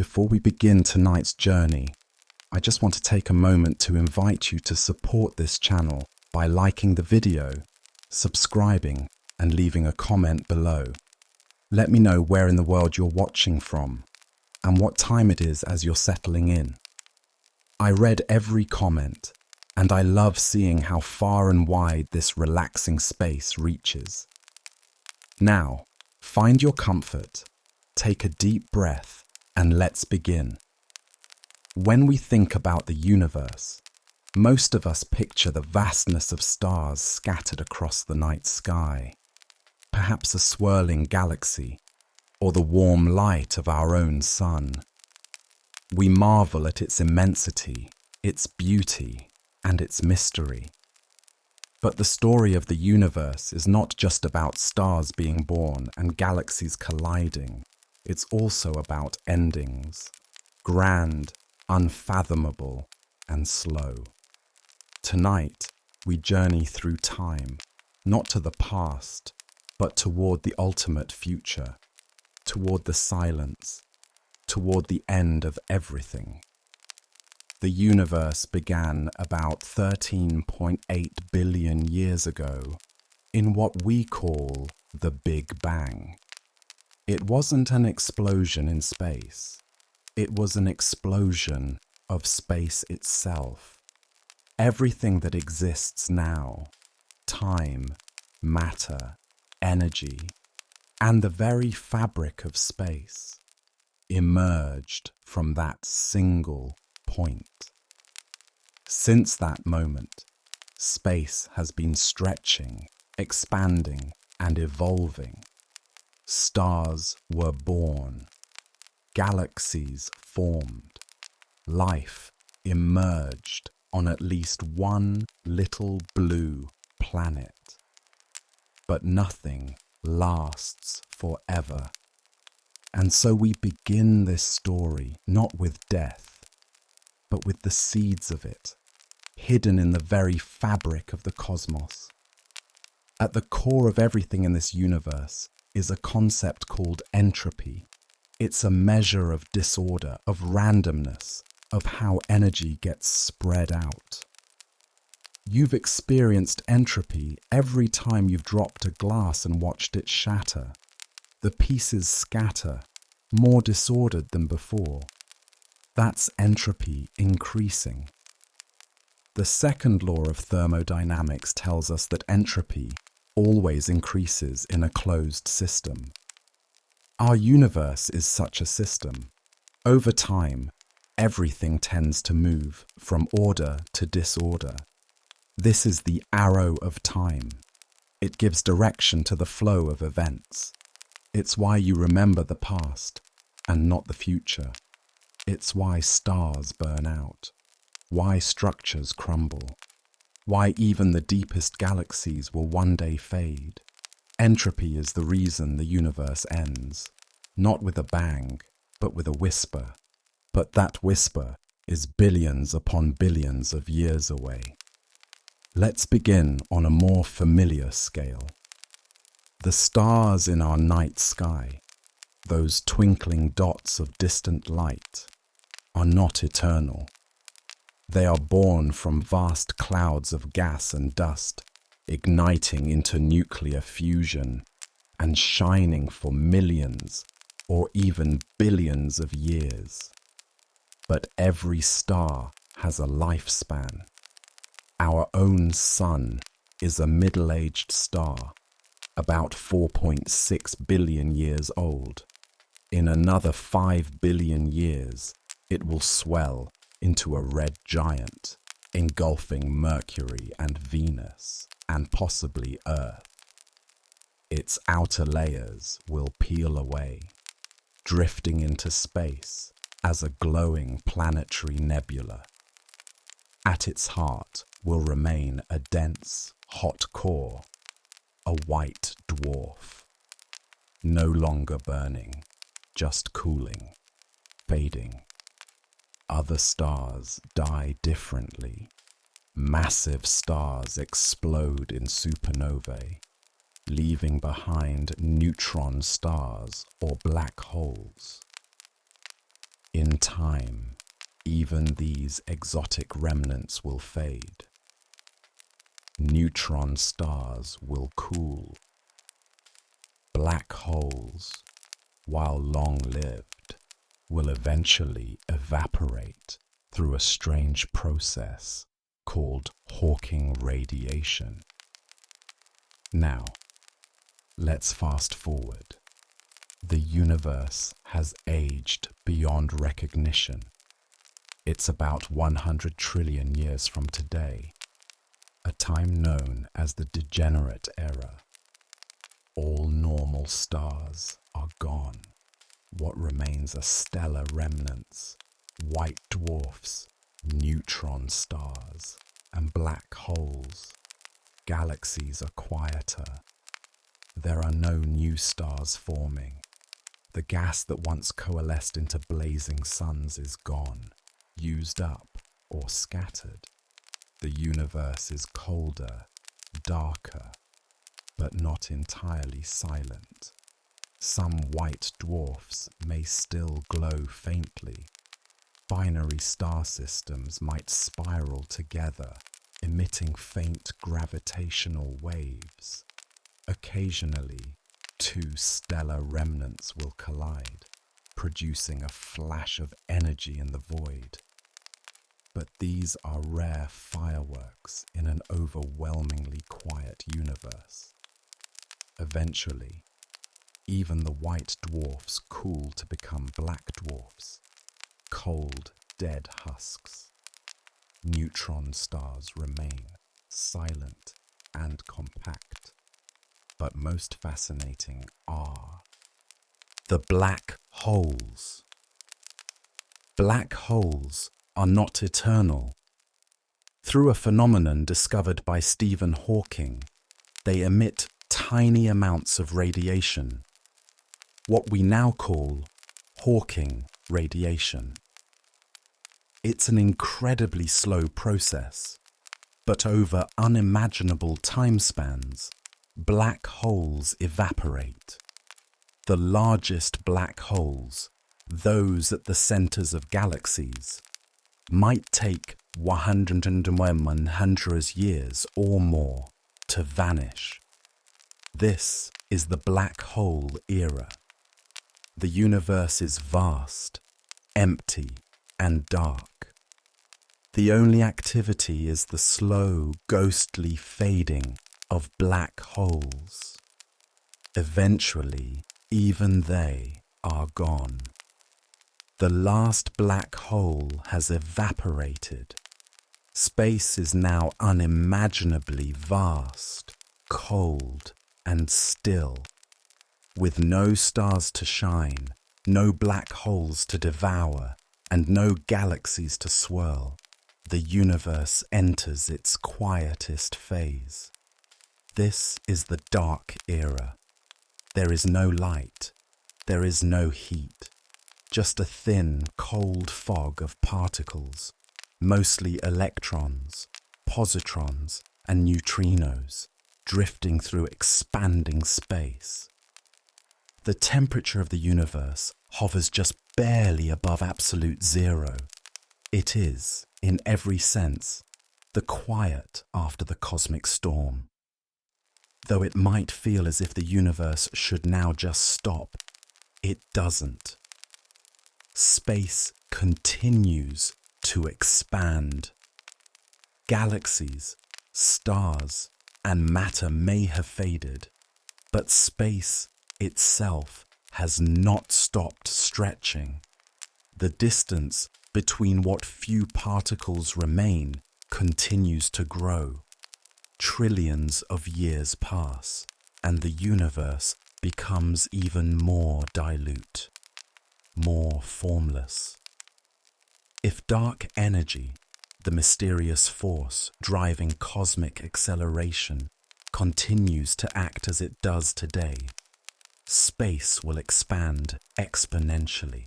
Before we begin tonight's journey, I just want to take a moment to invite you to support this channel by liking the video, subscribing, and leaving a comment below. Let me know where in the world you're watching from and what time it is as you're settling in. I read every comment, and I love seeing how far and wide this relaxing space reaches. Now, find your comfort, take a deep breath, and let's begin. When we think about the universe, most of us picture the vastness of stars scattered across the night sky, perhaps a swirling galaxy, or the warm light of our own sun. We marvel at its immensity, its beauty, and its mystery. But the story of the universe is not just about stars being born and galaxies colliding. It's also about endings, grand, unfathomable, and slow. Tonight, we journey through time, not to the past, but toward the ultimate future, toward the silence, toward the end of everything. The universe began about 13.8 billion years ago in what we call the Big Bang. It wasn't an explosion in space. It was an explosion of space itself. Everything that exists now, time, matter, energy, and the very fabric of space, emerged from that single point. Since that moment, space has been stretching, expanding, and evolving. Stars were born, galaxies formed, life emerged on at least one little blue planet. But nothing lasts forever. And so we begin this story not with death, but with the seeds of it, hidden in the very fabric of the cosmos. At the core of everything in this universe is a concept called entropy. It's a measure of disorder, of randomness, of how energy gets spread out. You've experienced entropy every time you've dropped a glass and watched it shatter. The pieces scatter, more disordered than before. That's entropy increasing. The second law of thermodynamics tells us that entropy always increases in a closed system. Our universe is such a system. Over time, everything tends to move from order to disorder. This is the arrow of time. It gives direction to the flow of events. It's why you remember the past and not the future. It's why stars burn out, why structures crumble, why even the deepest galaxies will one day fade. Entropy is the reason the universe ends, not with a bang, but with a whisper. But that whisper is billions upon billions of years away. Let's begin on a more familiar scale. The stars in our night sky, those twinkling dots of distant light, are not eternal. They are born from vast clouds of gas and dust, igniting into nuclear fusion and shining for millions or even billions of years. But every star has a lifespan. Our own sun is a middle-aged star, about 4.6 billion years old. In another 5 billion years, it will swell into a red giant, engulfing Mercury and Venus, and possibly Earth. Its outer layers will peel away, drifting into space as a glowing planetary nebula. At its heart will remain a dense, hot core, a white dwarf, no longer burning, just cooling, fading. Other stars die differently. Massive stars explode in supernovae, leaving behind neutron stars or black holes. In time, even these exotic remnants will fade. Neutron stars will cool. Black holes, while long-lived, will eventually evaporate through a strange process called Hawking radiation. Now, let's fast forward. The universe has aged beyond recognition. It's about 100 trillion years from today, a time known as the degenerate era. All normal stars are gone. What remains are stellar remnants, white dwarfs, neutron stars, and black holes. Galaxies are quieter. There are no new stars forming. The gas that once coalesced into blazing suns is gone, used up, or scattered. The universe is colder, darker, but not entirely silent. Some white dwarfs may still glow faintly. Binary star systems might spiral together, emitting faint gravitational waves. Occasionally, two stellar remnants will collide, producing a flash of energy in the void. But these are rare fireworks in an overwhelmingly quiet universe. Eventually, even the white dwarfs cool to become black dwarfs, cold, dead husks. Neutron stars remain silent and compact. But most fascinating are the black holes. Black holes are not eternal. Through a phenomenon discovered by Stephen Hawking, they emit tiny amounts of radiation, what we now call Hawking radiation. It's an incredibly slow process, but over unimaginable time spans, black holes evaporate. The largest black holes, those at the centers of galaxies, might take 100 years or more to vanish. This is the black hole era. The universe is vast, empty, and dark. The only activity is the slow, ghostly fading of black holes. Eventually, even they are gone. The last black hole has evaporated. Space is now unimaginably vast, cold, and still. With no stars to shine, no black holes to devour, and no galaxies to swirl, the universe enters its quietest phase. This is the dark era. There is no light. There is no heat. Just a thin, cold fog of particles, mostly electrons, positrons, and neutrinos, drifting through expanding space. The temperature of the universe hovers just barely above absolute zero. It is, in every sense, the quiet after the cosmic storm. Though it might feel as if the universe should now just stop, it doesn't. Space continues to expand. Galaxies, stars, and matter may have faded, but space itself has not stopped stretching. The distance between what few particles remain continues to grow. Trillions of years pass, and the universe becomes even more dilute, more formless. If dark energy, the mysterious force driving cosmic acceleration, continues to act as it does today, space will expand exponentially.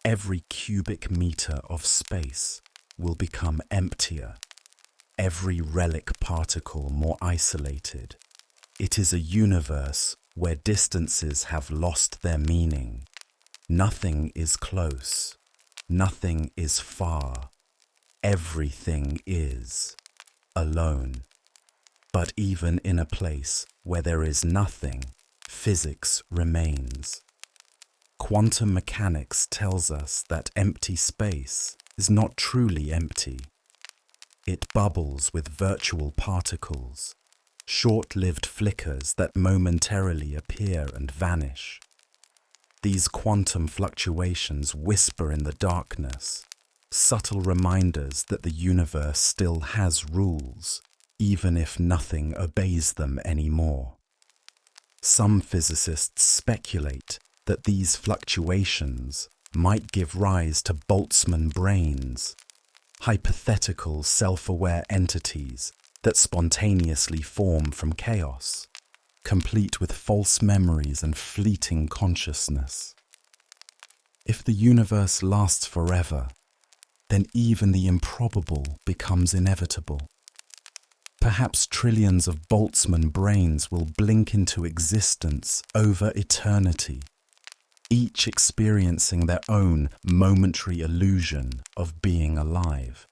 Every cubic meter of space will become emptier, every relic particle more isolated. It is a universe where distances have lost their meaning, Nothing is close. Nothing is far. Everything is alone. But even in a place where there is nothing, physics remains. Quantum mechanics tells us that empty space is not truly empty. It bubbles with virtual particles, short-lived flickers that momentarily appear and vanish. These quantum fluctuations whisper in the darkness, subtle reminders that the universe still has rules, even if nothing obeys them anymore. Some physicists speculate that these fluctuations might give rise to Boltzmann brains, hypothetical self-aware entities that spontaneously form from chaos, complete with false memories and fleeting consciousness. If the universe lasts forever, then even the improbable becomes inevitable. Perhaps trillions of Boltzmann brains will blink into existence over eternity, each experiencing their own momentary illusion of being alive.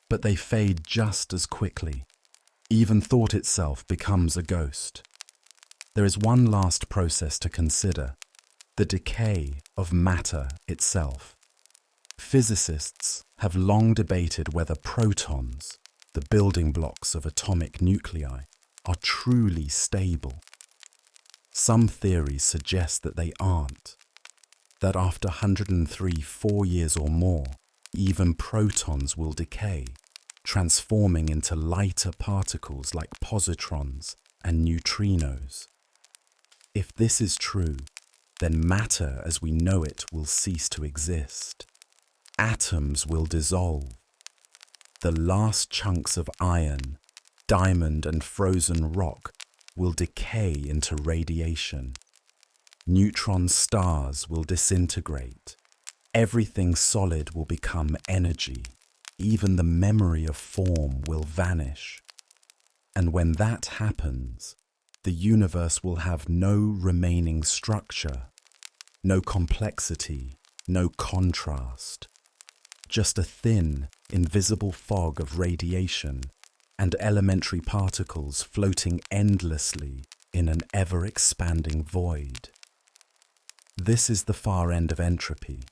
But they fade just as quickly. Even thought itself becomes a ghost. There is one last process to consider: the decay of matter itself. Physicists have long debated whether protons, the building blocks of atomic nuclei, are truly stable. Some theories suggest that they aren't, that after 103 years or more, even protons will decay, transforming into lighter particles like positrons and neutrinos. If this is true, then matter as we know it will cease to exist. Atoms will dissolve. The last chunks of iron, diamond and frozen rock will decay into radiation. Neutron stars will disintegrate. Everything solid will become energy. Even the memory of form will vanish. And when that happens, the universe will have no remaining structure, no complexity, no contrast. Just a thin, invisible fog of radiation and elementary particles floating endlessly in an ever-expanding void. This is the far end of entropy.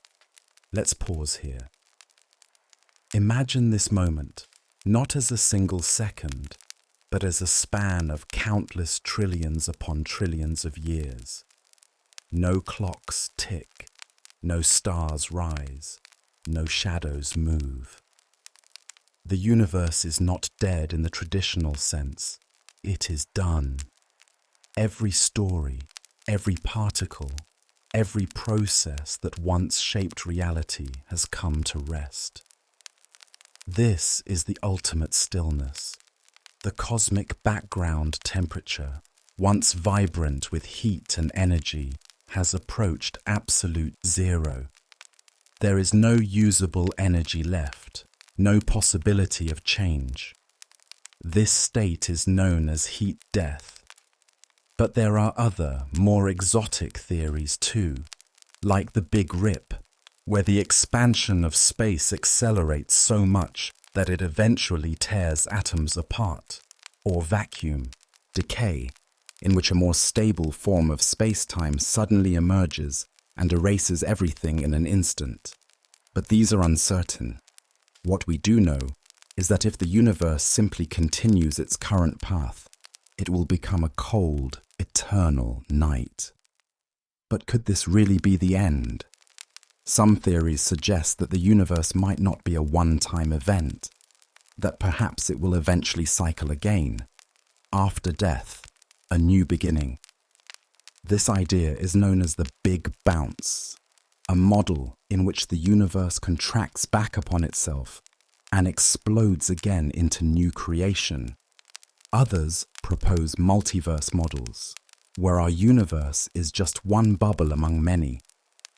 Let's pause here. Imagine this moment, not as a single second, but as a span of countless trillions upon trillions of years. No clocks tick, no stars rise, no shadows move. The universe is not dead in the traditional sense. It is done. Every story, every particle, every process that once shaped reality has come to rest. This is the ultimate stillness. The cosmic background temperature, once vibrant with heat and energy, has approached absolute zero. There is no usable energy left, no possibility of change. This state is known as heat death. But there are other, more exotic theories too, like the Big Rip, where the expansion of space accelerates so much that it eventually tears atoms apart, or vacuum, decay, in which a more stable form of space-time suddenly emerges and erases everything in an instant. But these are uncertain. What we do know is that if the universe simply continues its current path, it will become a cold, eternal night. But could this really be the end? Some theories suggest that the universe might not be a one-time event, that perhaps it will eventually cycle again. After death, a new beginning. This idea is known as the Big Bounce, a model in which the universe contracts back upon itself and explodes again into new creation. Others propose multiverse models, where our universe is just one bubble among many,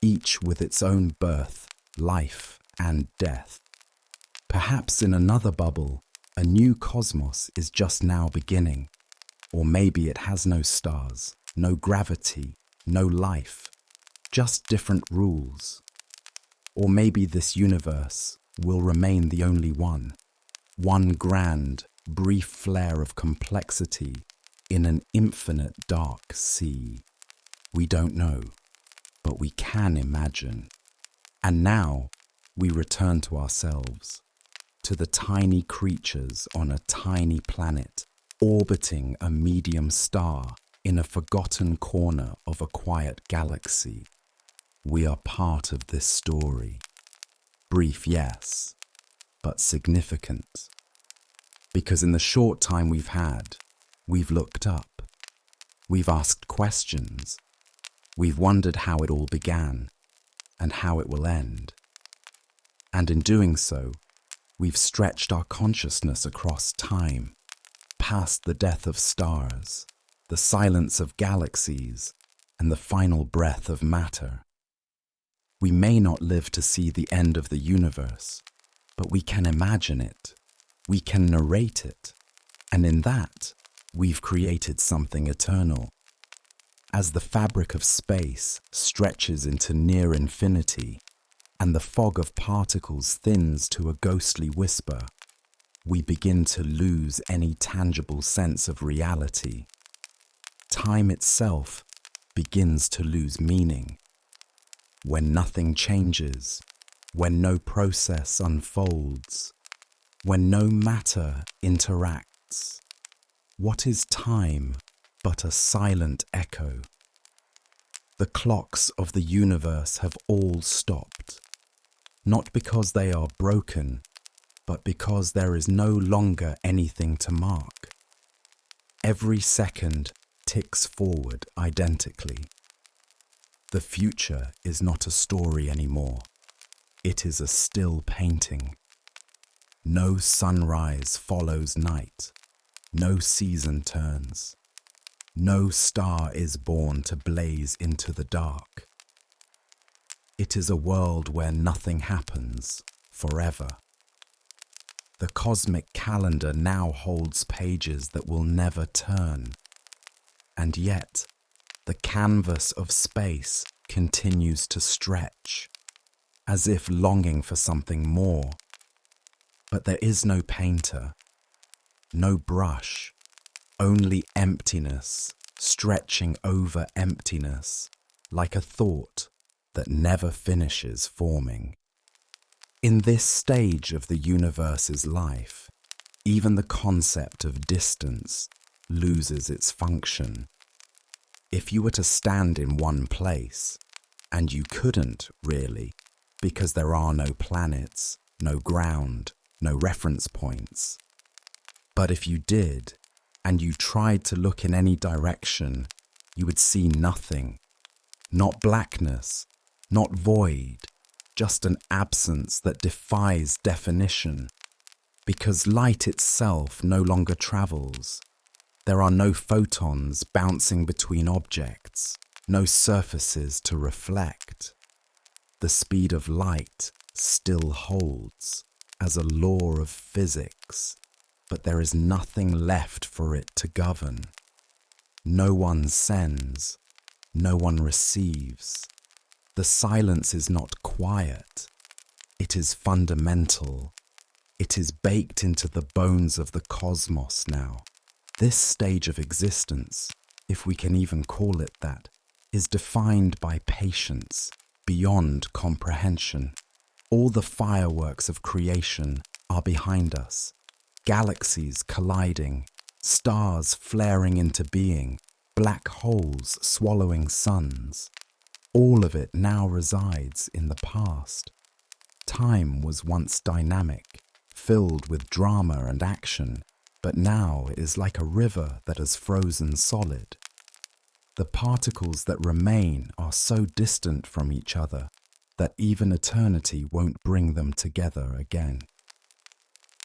each with its own birth, life, and death. Perhaps in another bubble, a new cosmos is just now beginning, or maybe it has no stars, no gravity, no life, just different rules. Or maybe this universe will remain the only one grand, brief flare of complexity in an infinite dark sea. We don't know, but we can imagine. And now we return to ourselves, to the tiny creatures on a tiny planet, orbiting a medium star in a forgotten corner of a quiet galaxy. We are part of this story. Brief, yes, but significant. Because in the short time we've had, we've looked up, we've asked questions, we've wondered how it all began and how it will end. And in doing so, we've stretched our consciousness across time, past the death of stars, the silence of galaxies, and the final breath of matter. We may not live to see the end of the universe, but we can imagine it, we can narrate it, and in that, we've created something eternal. As the fabric of space stretches into near infinity, and the fog of particles thins to a ghostly whisper, we begin to lose any tangible sense of reality. Time itself begins to lose meaning. When nothing changes, when no process unfolds, when no matter interacts, what is time but a silent echo? The clocks of the universe have all stopped, not because they are broken, but because there is no longer anything to mark. Every second ticks forward identically. The future is not a story anymore. It is a still painting. No sunrise follows night. No season turns. No star is born to blaze into the dark. It is a world where nothing happens forever. The cosmic calendar now holds pages that will never turn. And yet, the canvas of space continues to stretch, as if longing for something more. But there is no painter, no brush, only emptiness stretching over emptiness, like a thought that never finishes forming. In this stage of the universe's life, even the concept of distance loses its function. If you were to stand in one place, and you couldn't really, because there are no planets, no ground, no reference points. But if you did, and you tried to look in any direction, you would see nothing. Not blackness, not void, just an absence that defies definition. Because light itself no longer travels. There are no photons bouncing between objects, no surfaces to reflect. The speed of light still holds as a law of physics, but there is nothing left for it to govern. No one sends, no one receives. The silence is not quiet. It is fundamental. It is baked into the bones of the cosmos now. This stage of existence, if we can even call it that, is defined by patience beyond comprehension. All the fireworks of creation are behind us. Galaxies colliding, stars flaring into being, black holes swallowing suns. All of it now resides in the past. Time was once dynamic, filled with drama and action, but now it is like a river that has frozen solid. The particles that remain are so distant from each other that even eternity won't bring them together again.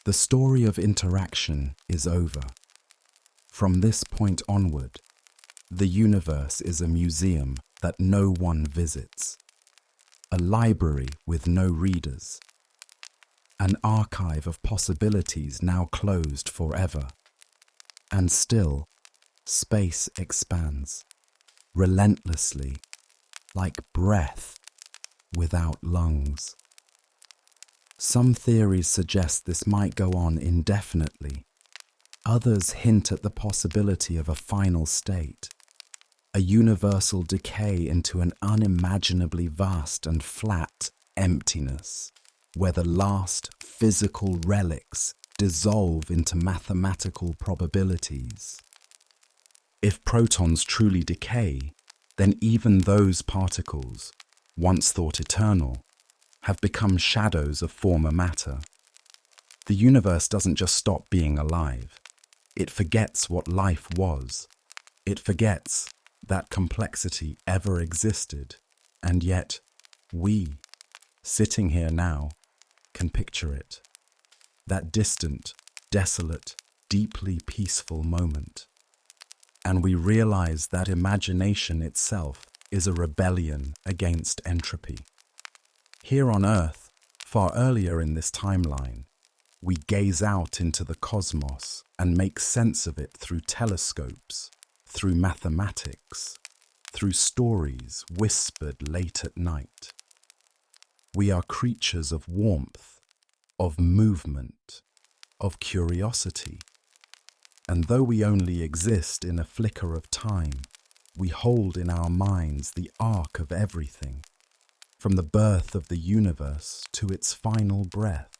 The story of interaction is over. From this point onward, the universe is a museum that no one visits, a library with no readers, an archive of possibilities now closed forever. And still, space expands, relentlessly, like breath without lungs. Some theories suggest this might go on indefinitely. Others hint at the possibility of a final state, a universal decay into an unimaginably vast and flat emptiness, where the last physical relics dissolve into mathematical probabilities. If protons truly decay, then even those particles, once thought eternal, have become shadows of former matter. The universe doesn't just stop being alive. It forgets what life was. It forgets that complexity ever existed, and yet we, sitting here now, can picture it. That distant, desolate, deeply peaceful moment. And we realize that imagination itself is a rebellion against entropy. Here on Earth, far earlier in this timeline, we gaze out into the cosmos and make sense of it through telescopes, through mathematics, through stories whispered late at night. We are creatures of warmth, of movement, of curiosity. And though we only exist in a flicker of time, we hold in our minds the arc of everything, from the birth of the universe to its final breath.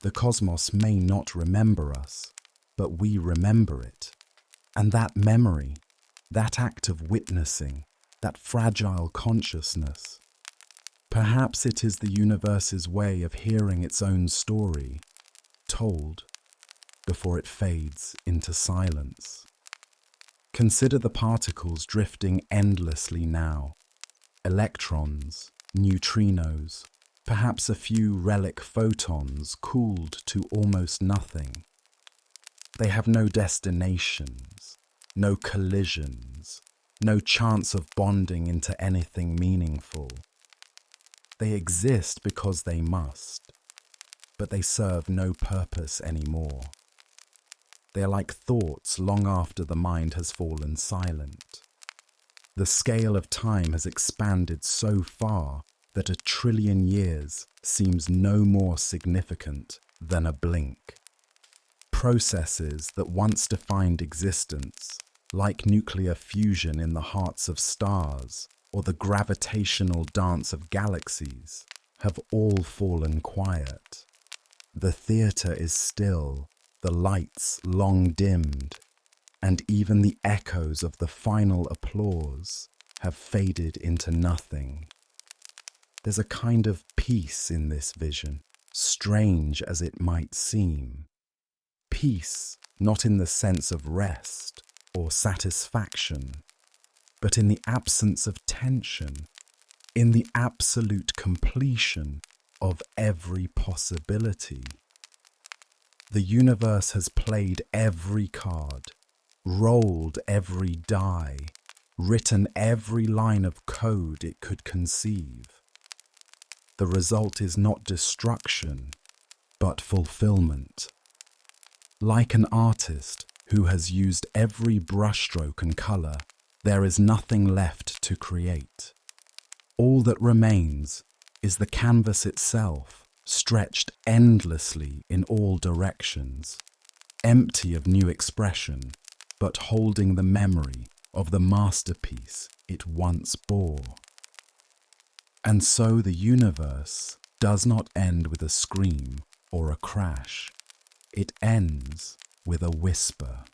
The cosmos may not remember us, but we remember it. And that memory, that act of witnessing, that fragile consciousness, perhaps it is the universe's way of hearing its own story, told before it fades into silence. Consider the particles drifting endlessly now. Electrons, neutrinos, perhaps a few relic photons cooled to almost nothing. They have no destinations, no collisions, no chance of bonding into anything meaningful. They exist because they must, but they serve no purpose anymore. They are like thoughts long after the mind has fallen silent. The scale of time has expanded so far that 1 trillion years seems no more significant than a blink. Processes that once defined existence, like nuclear fusion in the hearts of stars or the gravitational dance of galaxies, have all fallen quiet. The theatre is still, the lights long dimmed, and even the echoes of the final applause have faded into nothing. There's a kind of peace in this vision, strange as it might seem. Peace not in the sense of rest or satisfaction, but in the absence of tension, in the absolute completion of every possibility. The universe has played every card, rolled every die, written every line of code it could conceive. The result is not destruction, but fulfillment. Like an artist who has used every brushstroke and colour, there is nothing left to create. All that remains is the canvas itself, stretched endlessly in all directions, empty of new expression, but holding the memory of the masterpiece it once bore. And so the universe does not end with a scream or a crash. It ends with a whisper.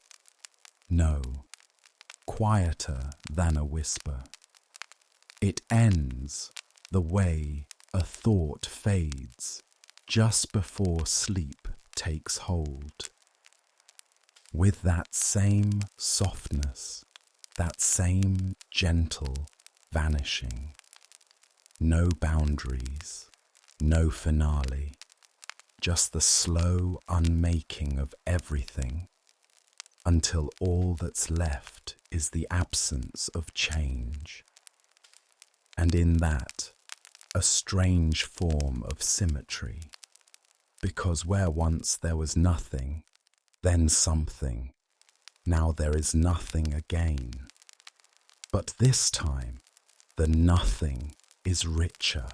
No, quieter than a whisper. It ends the way a thought fades just before sleep takes hold. With that same softness, that same gentle vanishing. No boundaries, no finale, just the slow unmaking of everything until all that's left is the absence of change. And in that, a strange form of symmetry, because where once there was nothing, then something, now there is nothing again. But this time, The nothing is richer.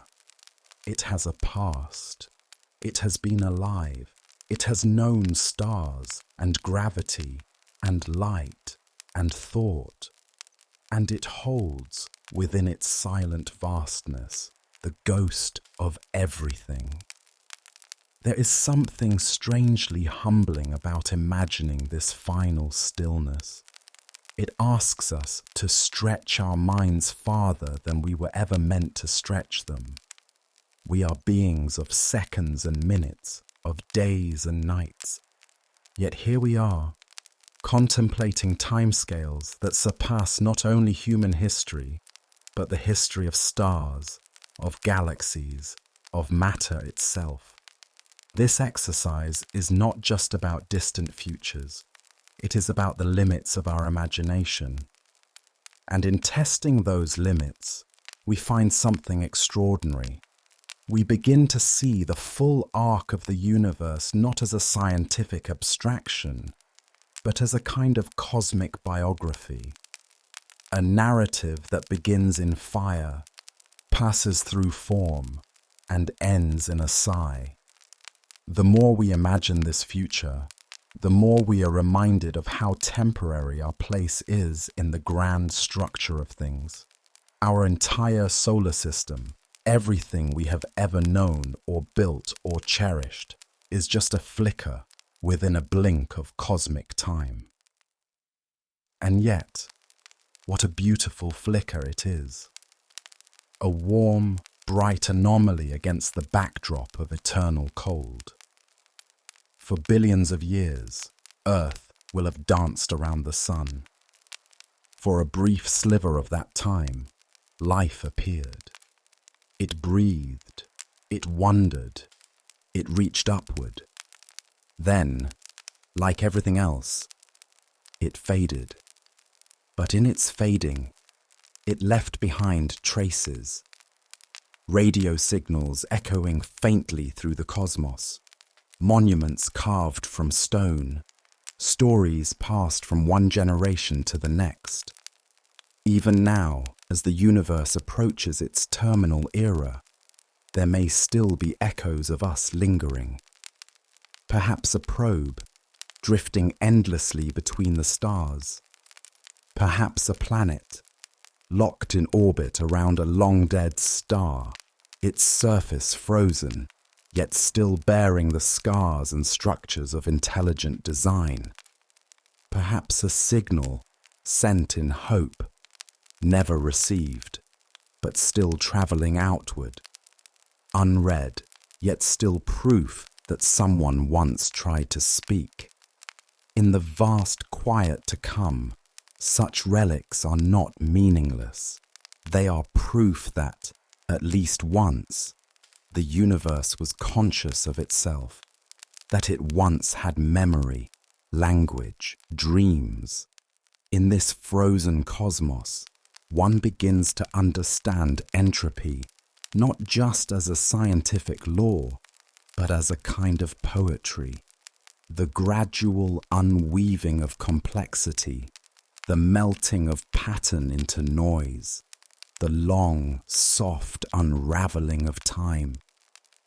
It has a past. It has been alive. It has known stars and gravity and light and thought. And it holds within its silent vastness the ghost of everything. There is something strangely humbling about imagining this final stillness. It asks us to stretch our minds farther than we were ever meant to stretch them. We are beings of seconds and minutes, of days and nights. Yet here we are, contemplating timescales that surpass not only human history, but the history of stars, of galaxies, of matter itself. This exercise is not just about distant futures. It is about the limits of our imagination. And in testing those limits, we find something extraordinary. We begin to see the full arc of the universe not as a scientific abstraction, but as a kind of cosmic biography. A narrative that begins in fire, passes through form, and ends in a sigh. The more we imagine this future, the more we are reminded of how temporary our place is in the grand structure of things. Our entire solar system, everything we have ever known or built or cherished, is just a flicker within a blink of cosmic time. And yet, what a beautiful flicker it is. A warm, bright anomaly against the backdrop of eternal cold. For billions of years, Earth will have danced around the sun. For a brief sliver of that time, life appeared. It breathed, it wondered, it reached upward. Then, like everything else, it faded. But in its fading, it left behind traces. Radio signals echoing faintly through the cosmos. Monuments carved from stone, stories passed from one generation to the next. Even now, as the universe approaches its terminal era, there may still be echoes of us lingering. Perhaps a probe, drifting endlessly between the stars. Perhaps a planet, locked in orbit around a long-dead star, its surface frozen, yet still bearing the scars and structures of intelligent design. Perhaps a signal sent in hope, never received, but still travelling outward, unread, yet still proof that someone once tried to speak. In the vast quiet to come, such relics are not meaningless. They are proof that, at least once, the universe was conscious of itself, that it once had memory, language, dreams. In this frozen cosmos, one begins to understand entropy, not just as a scientific law, but as a kind of poetry. The gradual unweaving of complexity, the melting of pattern into noise, the long, soft unraveling of time.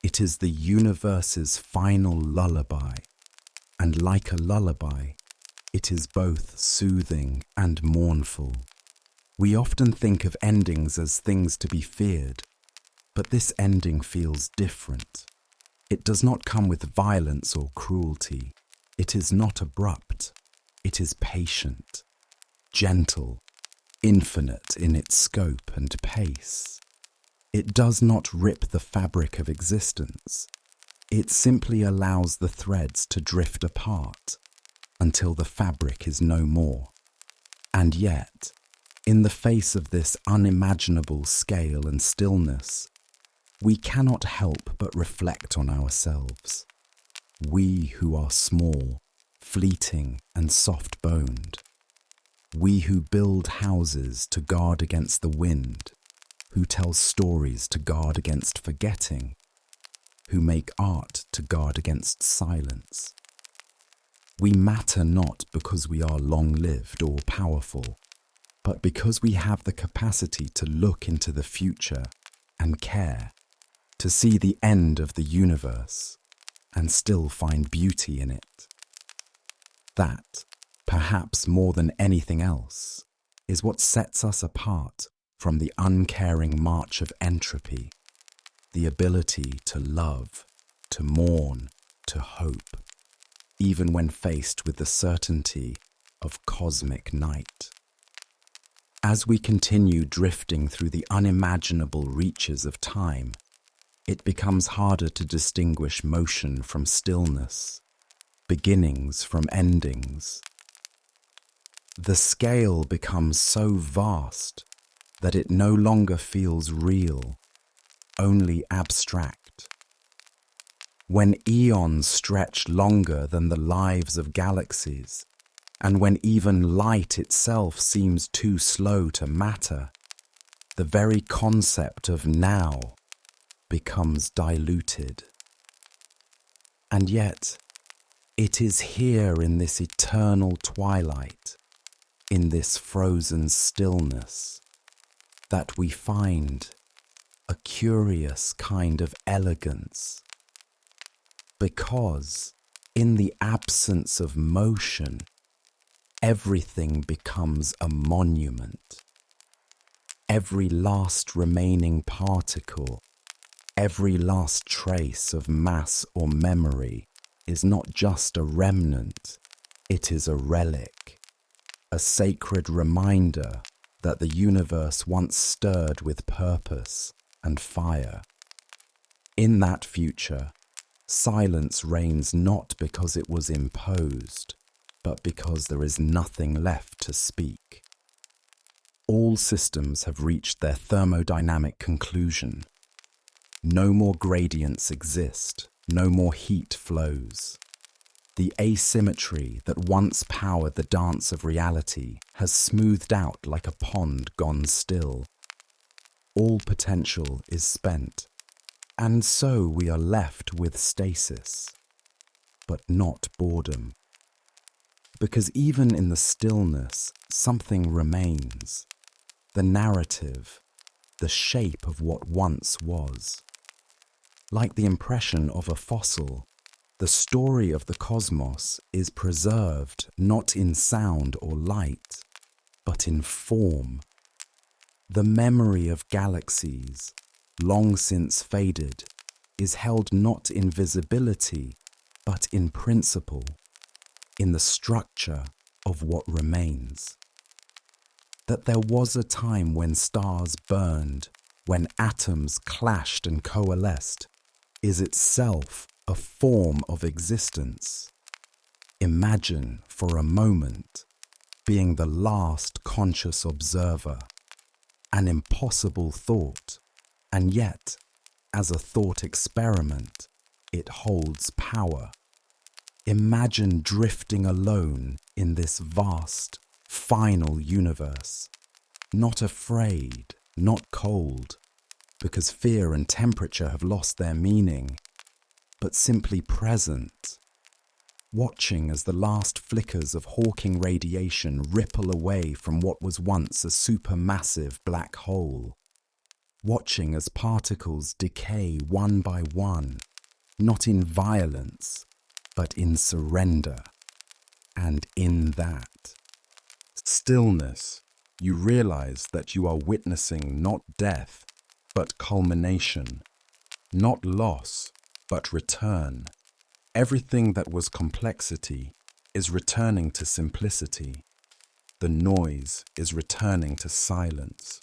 It is the universe's final lullaby, and like a lullaby, it is both soothing and mournful. We often think of endings as things to be feared, but this ending feels different. It does not come with violence or cruelty. It is not abrupt. It is patient, gentle, infinite in its scope and pace. It does not rip the fabric of existence. It simply allows the threads to drift apart until the fabric is no more. And yet, in the face of this unimaginable scale and stillness, we cannot help but reflect on ourselves. We who are small, fleeting and soft-boned. We who build houses to guard against the wind, who tell stories to guard against forgetting, who make art to guard against silence. We matter not because we are long-lived or powerful. but because we have the capacity to look into the future and care, to see the end of the universe and still find beauty in it. That, perhaps more than anything else, is what sets us apart from the uncaring march of entropy, the ability to love, to mourn, to hope, even when faced with the certainty of cosmic night. As we continue drifting through the unimaginable reaches of time, it becomes harder to distinguish motion from stillness, beginnings from endings. The scale becomes so vast that it no longer feels real, only abstract. When eons stretch longer than the lives of galaxies, and when even light itself seems too slow to matter, the very concept of now becomes diluted. And yet, it is here in this eternal twilight, in this frozen stillness, that we find a curious kind of elegance. Because in the absence of motion, everything becomes a monument. Every last remaining particle, every last trace of mass or memory is not just a remnant, it is a relic, a sacred reminder that the universe once stirred with purpose and fire. In that future, silence reigns not because it was imposed, but because there is nothing left to speak. All systems have reached their thermodynamic conclusion. No more gradients exist, no more heat flows. The asymmetry that once powered the dance of reality has smoothed out like a pond gone still. All potential is spent, and so we are left with stasis, but not boredom. Because even in the stillness, something remains. The narrative, the shape of what once was. Like the impression of a fossil, the story of the cosmos is preserved not in sound or light, but in form. The memory of galaxies, long since faded, is held not in visibility, but in principle, in the structure of what remains. That there was a time when stars burned, when atoms clashed and coalesced, is itself a form of existence. Imagine for a moment being the last conscious observer, an impossible thought, and yet, as a thought experiment, it holds power. Imagine drifting alone in this vast, final universe, not afraid, not cold, because fear and temperature have lost their meaning, but simply present, watching as the last flickers of Hawking radiation ripple away from what was once a supermassive black hole, watching as particles decay one by one, not in violence, but in surrender, and in that stillness, you realize that you are witnessing not death, but culmination, not loss, but return. Everything that was complexity is returning to simplicity. The noise is returning to silence.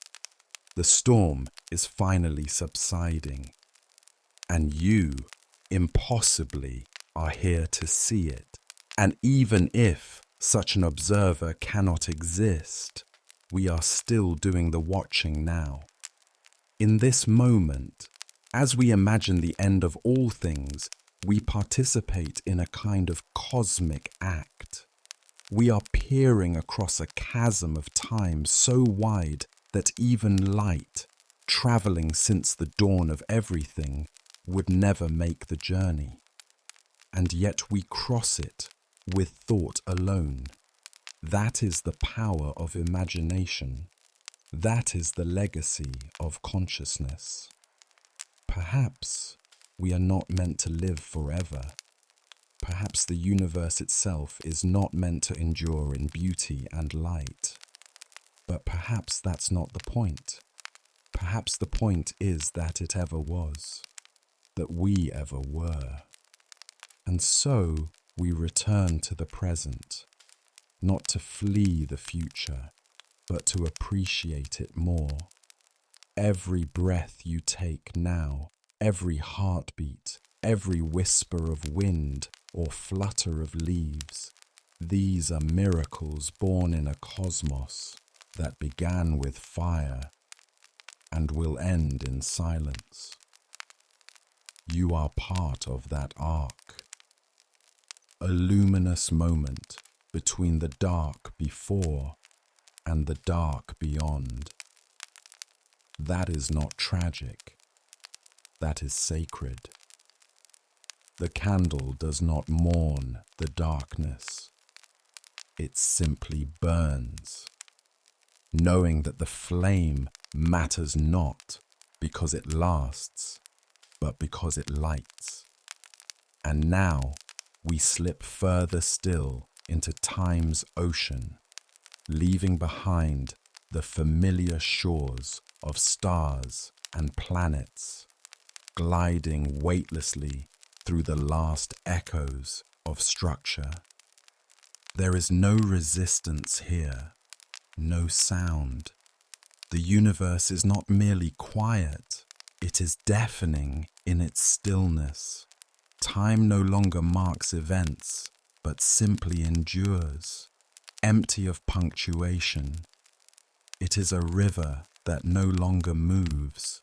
The storm is finally subsiding. And you, impossibly, are here to see it. And even if such an observer cannot exist, we are still doing the watching now. In this moment, as we imagine the end of all things, we participate in a kind of cosmic act. We are peering across a chasm of time so wide that even light, traveling since the dawn of everything, would never make the journey. And yet we cross it with thought alone. That is the power of imagination. That is the legacy of consciousness. Perhaps we are not meant to live forever. Perhaps the universe itself is not meant to endure in beauty and light. But perhaps that's not the point. Perhaps the point is that it ever was, that we ever were. And so we return to the present, not to flee the future, but to appreciate it more. Every breath you take now, every heartbeat, every whisper of wind or flutter of leaves, these are miracles born in a cosmos that began with fire and will end in silence. You are part of that arc, a luminous moment between the dark before and the dark beyond. That is not tragic, that is sacred. The candle does not mourn the darkness, it simply burns, knowing that the flame matters not because it lasts, but because it lights. And now we slip further still into time's ocean, leaving behind the familiar shores of stars and planets, gliding weightlessly through the last echoes of structure. There is no resistance here, no sound. The universe is not merely quiet, it is deafening in its stillness. Time no longer marks events, but simply endures, empty of punctuation. It is a river that no longer moves,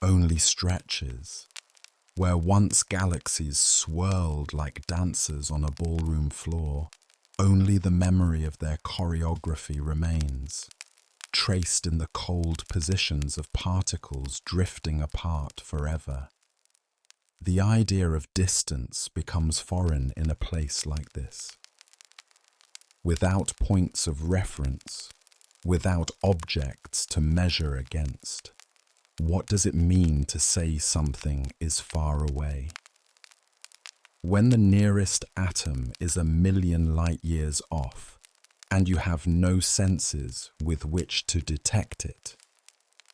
only stretches. Where once galaxies swirled like dancers on a ballroom floor, only the memory of their choreography remains, traced in the cold positions of particles drifting apart forever. The idea of distance becomes foreign in a place like this. Without points of reference, without objects to measure against, what does it mean to say something is far away? When the nearest atom is 1,000,000 light years off, and you have no senses with which to detect it,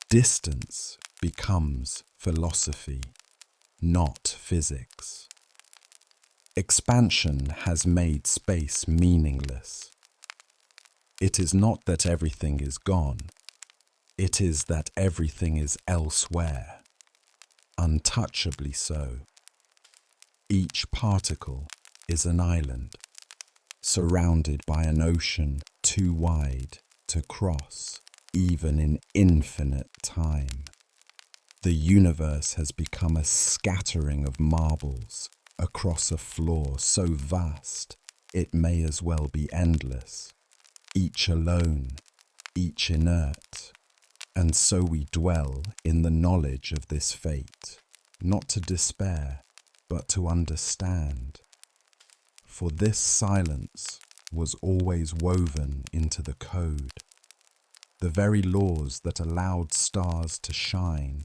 distance becomes philosophy, not physics. Expansion has made space meaningless. It is not that everything is gone. It is that everything is elsewhere, untouchably so. Each particle is an island, surrounded by an ocean too wide to cross, even in infinite time. The universe has become a scattering of marbles across a floor so vast it may as well be endless, each alone, each inert. And so we dwell in the knowledge of this fate, not to despair, but to understand. For this silence was always woven into the code. The very laws that allowed stars to shine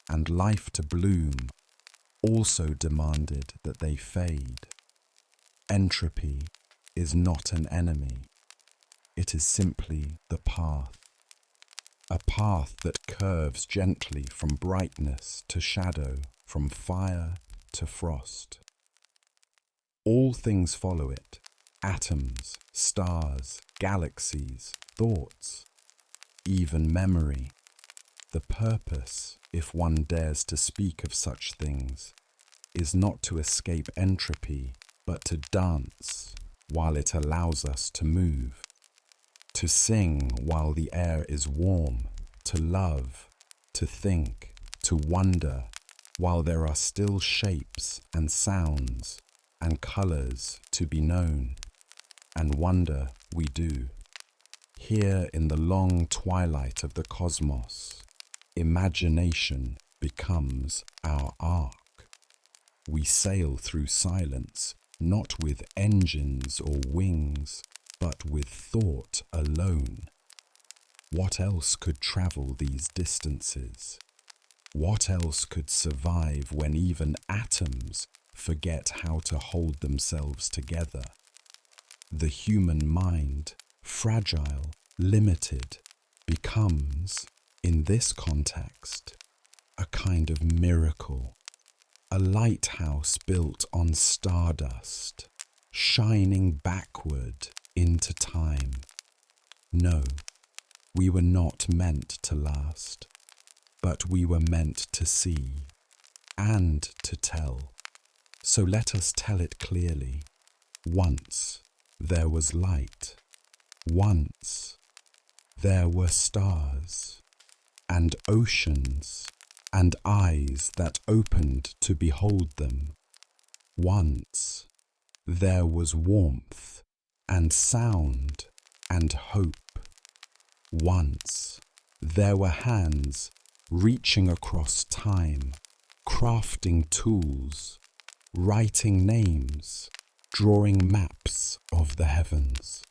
and life to bloom also demanded that they fade. Entropy is not an enemy. It is simply the path. A path that curves gently from brightness to shadow, from fire to frost. All things follow it: atoms, stars, galaxies, thoughts, even memory. The purpose, if one dares to speak of such things, is not to escape entropy, but to dance while it allows us to move. To sing while the air is warm, to love, to think, to wonder, while there are still shapes and sounds and colors to be known. And wonder we do. Here in the long twilight of the cosmos, imagination becomes our ark. We sail through silence, not with engines or wings, but with thought alone. What else could travel these distances? What else could survive when even atoms forget how to hold themselves together? The human mind, fragile, limited, becomes, in this context, a kind of miracle, a lighthouse built on stardust, shining backward into time. No, we were not meant to last, but we were meant to see and to tell. So let us tell it clearly. Once there was light. Once there were stars and oceans and eyes that opened to behold them. Once there was warmth and sound and hope. Once there were hands reaching across time, crafting tools, writing names, drawing maps of the heavens.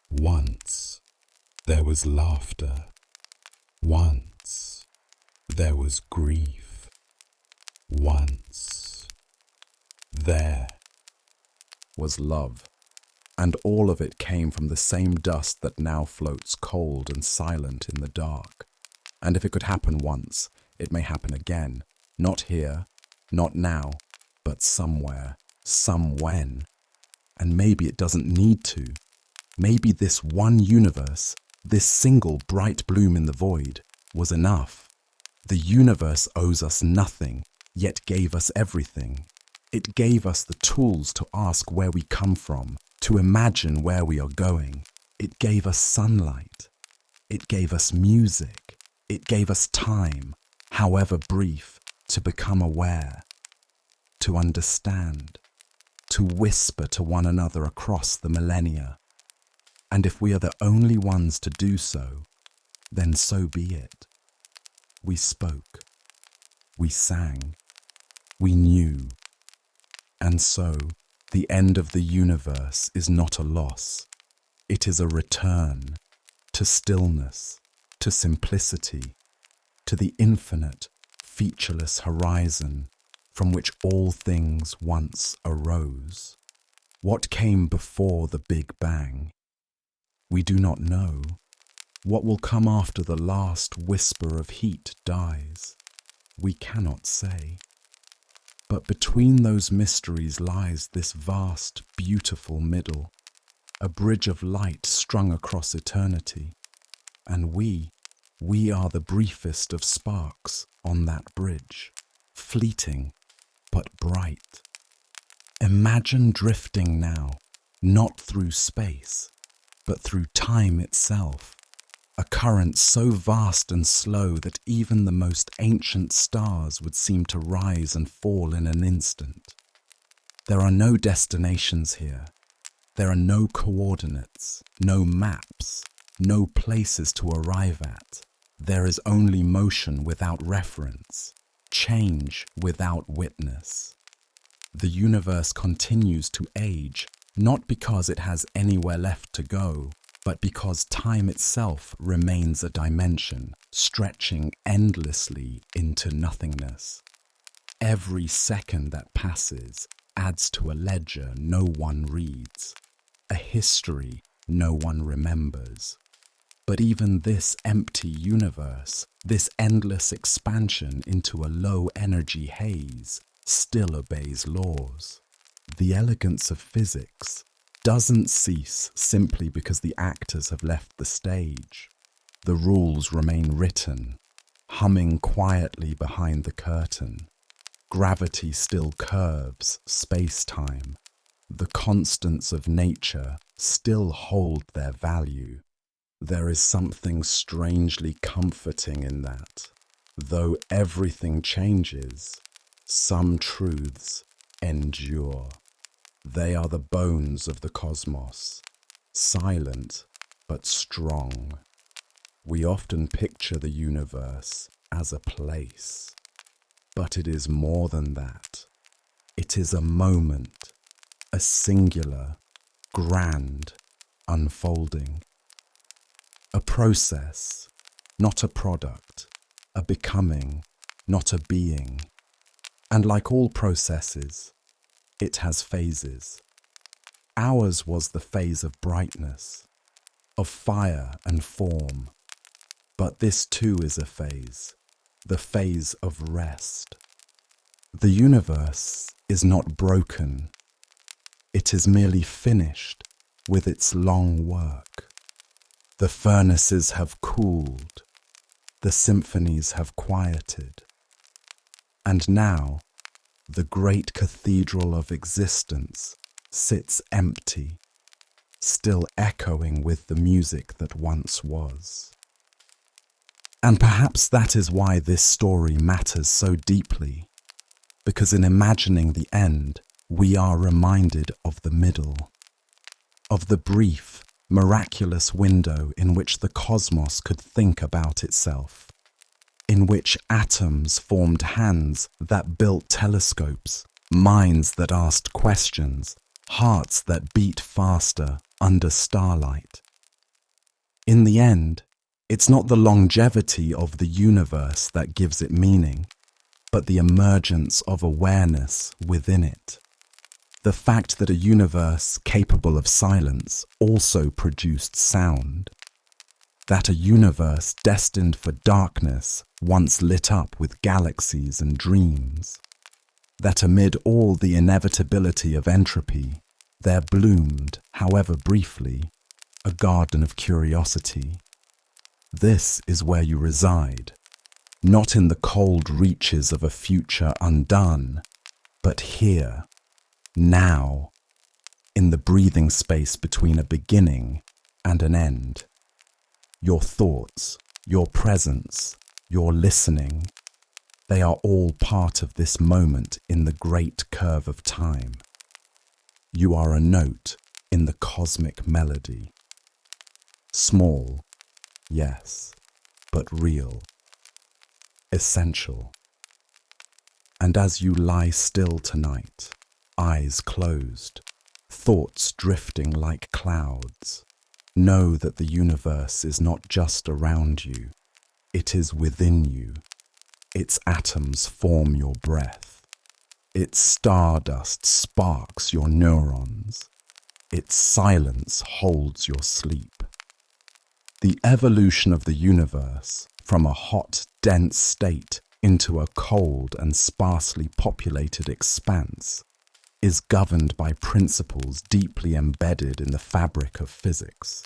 Once there was laughter. Once there was grief. Once there was love. And all of it came from the same dust that now floats cold and silent in the dark. And if it could happen once, it may happen again. Not here, not now, but somewhere, somewhen. And maybe it doesn't need to. Maybe this one universe, this single bright bloom in the void, was enough. The universe owes us nothing, yet gave us everything. It gave us the tools to ask where we come from, to imagine where we are going. It gave us sunlight. It gave us music. It gave us time, however brief, to become aware, to understand, to whisper to one another across the millennia. And if we are the only ones to do so, then so be it. We spoke. We sang. We knew. And so, the end of the universe is not a loss. It is a return to stillness, to simplicity, to the infinite, featureless horizon from which all things once arose. What came before the Big Bang? We do not know. What will come after the last whisper of heat dies? We cannot say. But between those mysteries lies this vast, beautiful middle, a bridge of light strung across eternity. And we are the briefest of sparks on that bridge, fleeting but bright. Imagine drifting now, not through space, but through time itself, a current so vast and slow that even the most ancient stars would seem to rise and fall in an instant. There are no destinations here. There are no coordinates, no maps, no places to arrive at. There is only motion without reference, change without witness. The universe continues to age, not because it has anywhere left to go, but because time itself remains a dimension, stretching endlessly into nothingness. Every second that passes adds to a ledger no one reads, a history no one remembers. But even this empty universe, this endless expansion into a low-energy haze, still obeys laws. The elegance of physics doesn't cease simply because the actors have left the stage. The rules remain written, humming quietly behind the curtain. Gravity still curves space-time. The constants of nature still hold their value. There is something strangely comforting in that. Though everything changes, some truths endure. They are the bones of the cosmos, silent but strong. We often picture the universe as a place, but it is more than that. It is a moment, a singular, grand, unfolding. A process, not a product, a becoming, not a being. And like all processes, it has phases. Ours was the phase of brightness, of fire and form. But this too is a phase, the phase of rest. The universe is not broken. It is merely finished with its long work. The furnaces have cooled. The symphonies have quieted. And now, the great cathedral of existence sits empty, still echoing with the music that once was. And perhaps that is why this story matters so deeply, because in imagining the end, we are reminded of the middle, of the brief, miraculous window in which the cosmos could think about itself, in which atoms formed hands that built telescopes, minds that asked questions, hearts that beat faster under starlight. In the end, it's not the longevity of the universe that gives it meaning, but the emergence of awareness within it. The fact that a universe capable of silence also produced sound. That a universe destined for darkness once lit up with galaxies and dreams. That amid all the inevitability of entropy, there bloomed, however briefly, a garden of curiosity. This is where you reside, not in the cold reaches of a future undone, but here, now, in the breathing space between a beginning and an end. Your thoughts, your presence, your listening, they are all part of this moment in the great curve of time. You are a note in the cosmic melody. Small, yes, but real. Essential. And as you lie still tonight, eyes closed, thoughts drifting like clouds, know that the universe is not just around you, it is within you. Its atoms form your breath. Its stardust sparks your neurons. Its silence holds your sleep. The evolution of the universe from a hot, dense state into a cold and sparsely populated expanse is governed by principles deeply embedded in the fabric of physics.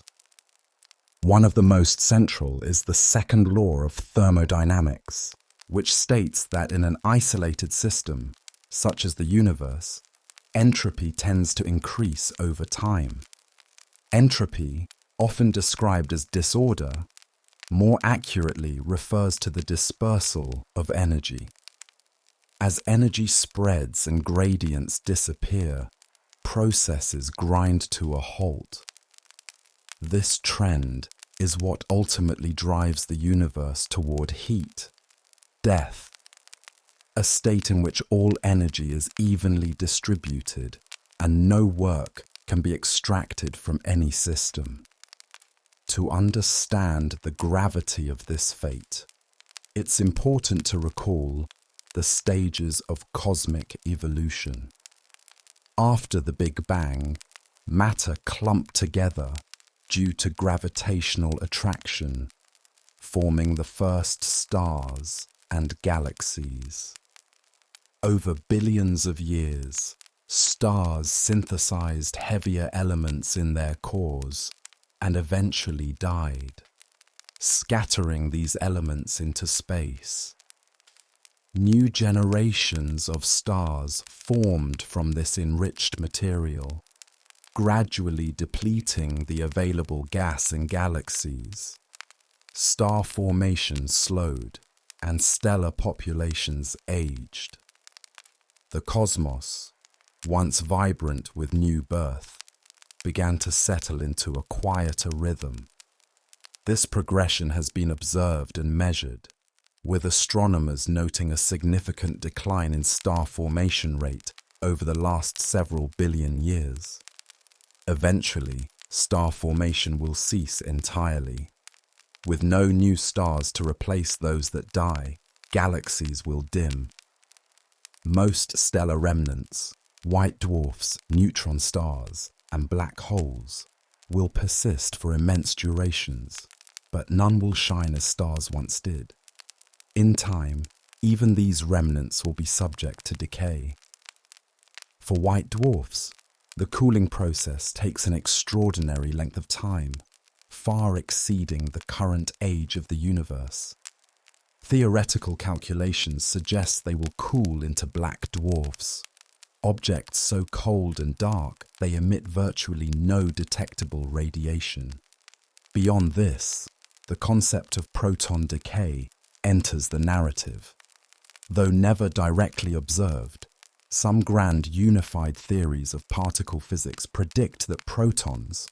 One of the most central is the second law of thermodynamics, which states that in an isolated system, such as the universe, entropy tends to increase over time. Entropy, often described as disorder, more accurately refers to the dispersal of energy. As energy spreads and gradients disappear, processes grind to a halt. This trend is what ultimately drives the universe toward heat, death, a state in which all energy is evenly distributed and no work can be extracted from any system. To understand the gravity of this fate, it's important to recall the stages of cosmic evolution. After the Big Bang, matter clumped together due to gravitational attraction, forming the first stars and galaxies. Over billions of years, stars synthesized heavier elements in their cores and eventually died, scattering these elements into space. New generations of stars formed from this enriched material, gradually depleting the available gas in galaxies. Star formation slowed and stellar populations aged. The cosmos, once vibrant with new birth, began to settle into a quieter rhythm. This progression has been observed and measured, with astronomers noting a significant decline in star formation rate over the last several billion years. Eventually, star formation will cease entirely. With no new stars to replace those that die, galaxies will dim. Most stellar remnants, white dwarfs, neutron stars, and black holes, will persist for immense durations, but none will shine as stars once did. In time, even these remnants will be subject to decay. For white dwarfs, the cooling process takes an extraordinary length of time, far exceeding the current age of the universe. Theoretical calculations suggest they will cool into black dwarfs, objects so cold and dark they emit virtually no detectable radiation. Beyond this, the concept of proton decay enters the narrative. Though never directly observed, some grand unified theories of particle physics predict that protons,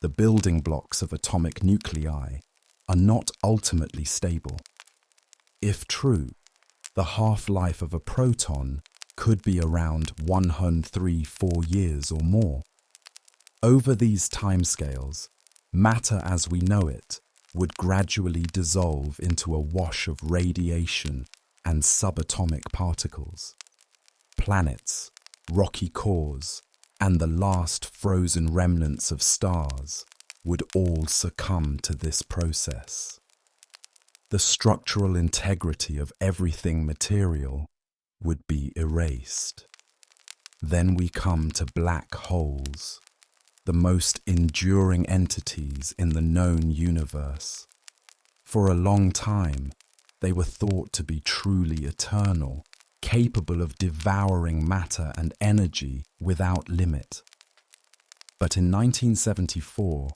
the building blocks of atomic nuclei, are not ultimately stable. If true, the half-life of a proton could be around 134 years or more. Over these timescales, matter as we know it would gradually dissolve into a wash of radiation and subatomic particles. Planets, rocky cores, and the last frozen remnants of stars would all succumb to this process. The structural integrity of everything material would be erased. Then we come to black holes, the most enduring entities in the known universe. For a long time, they were thought to be truly eternal, capable of devouring matter and energy without limit. But in 1974,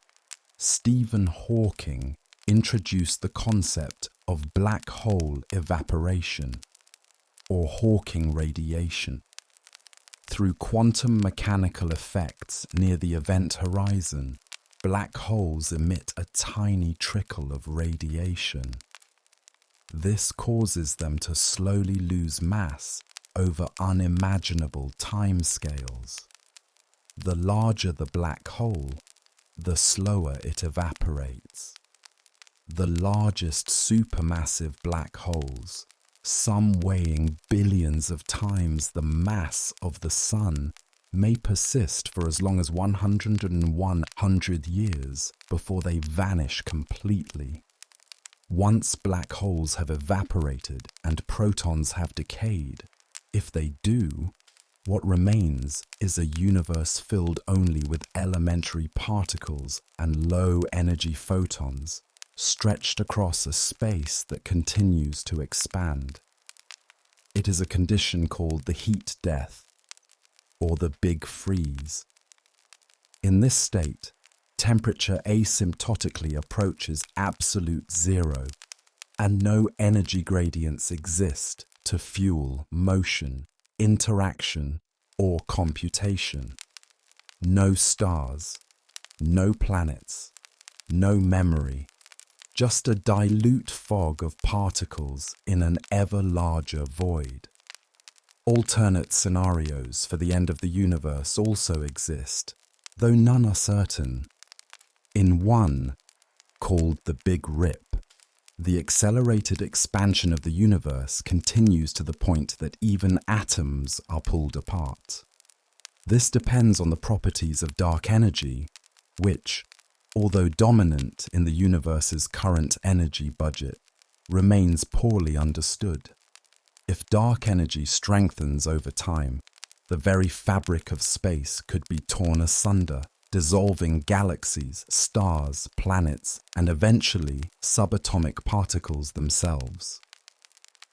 Stephen Hawking introduced the concept of black hole evaporation, or Hawking radiation. Through quantum mechanical effects near the event horizon, black holes emit a tiny trickle of radiation. This causes them to slowly lose mass over unimaginable timescales. The larger the black hole, the slower it evaporates. The largest supermassive black holes, some weighing billions of times the mass of the Sun, may persist for as long as 100 years before they vanish completely. Once black holes have evaporated and protons have decayed, if they do, what remains is a universe filled only with elementary particles and low-energy photons, stretched across a space that continues to expand. It is a condition called the heat death, or the big freeze. In this state, temperature asymptotically approaches absolute zero, and no energy gradients exist to fuel motion, interaction, or computation. No stars, no planets, no memory, just a dilute fog of particles in an ever larger void. Alternate scenarios for the end of the universe also exist, though none are certain. In one, called the Big Rip, the accelerated expansion of the universe continues to the point that even atoms are pulled apart. This depends on the properties of dark energy, which, although dominant in the universe's current energy budget, remains poorly understood. If dark energy strengthens over time, the very fabric of space could be torn asunder, dissolving galaxies, stars, planets, and eventually subatomic particles themselves.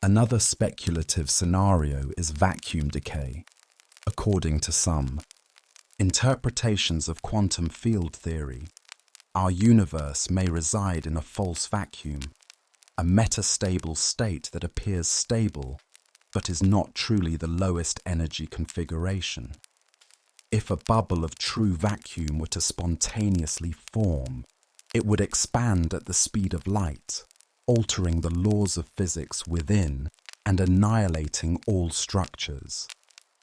Another speculative scenario is vacuum decay. According to some interpretations of quantum field theory, our universe may reside in a false vacuum, a metastable state that appears stable but is not truly the lowest energy configuration. If a bubble of true vacuum were to spontaneously form, it would expand at the speed of light, altering the laws of physics within and annihilating all structures.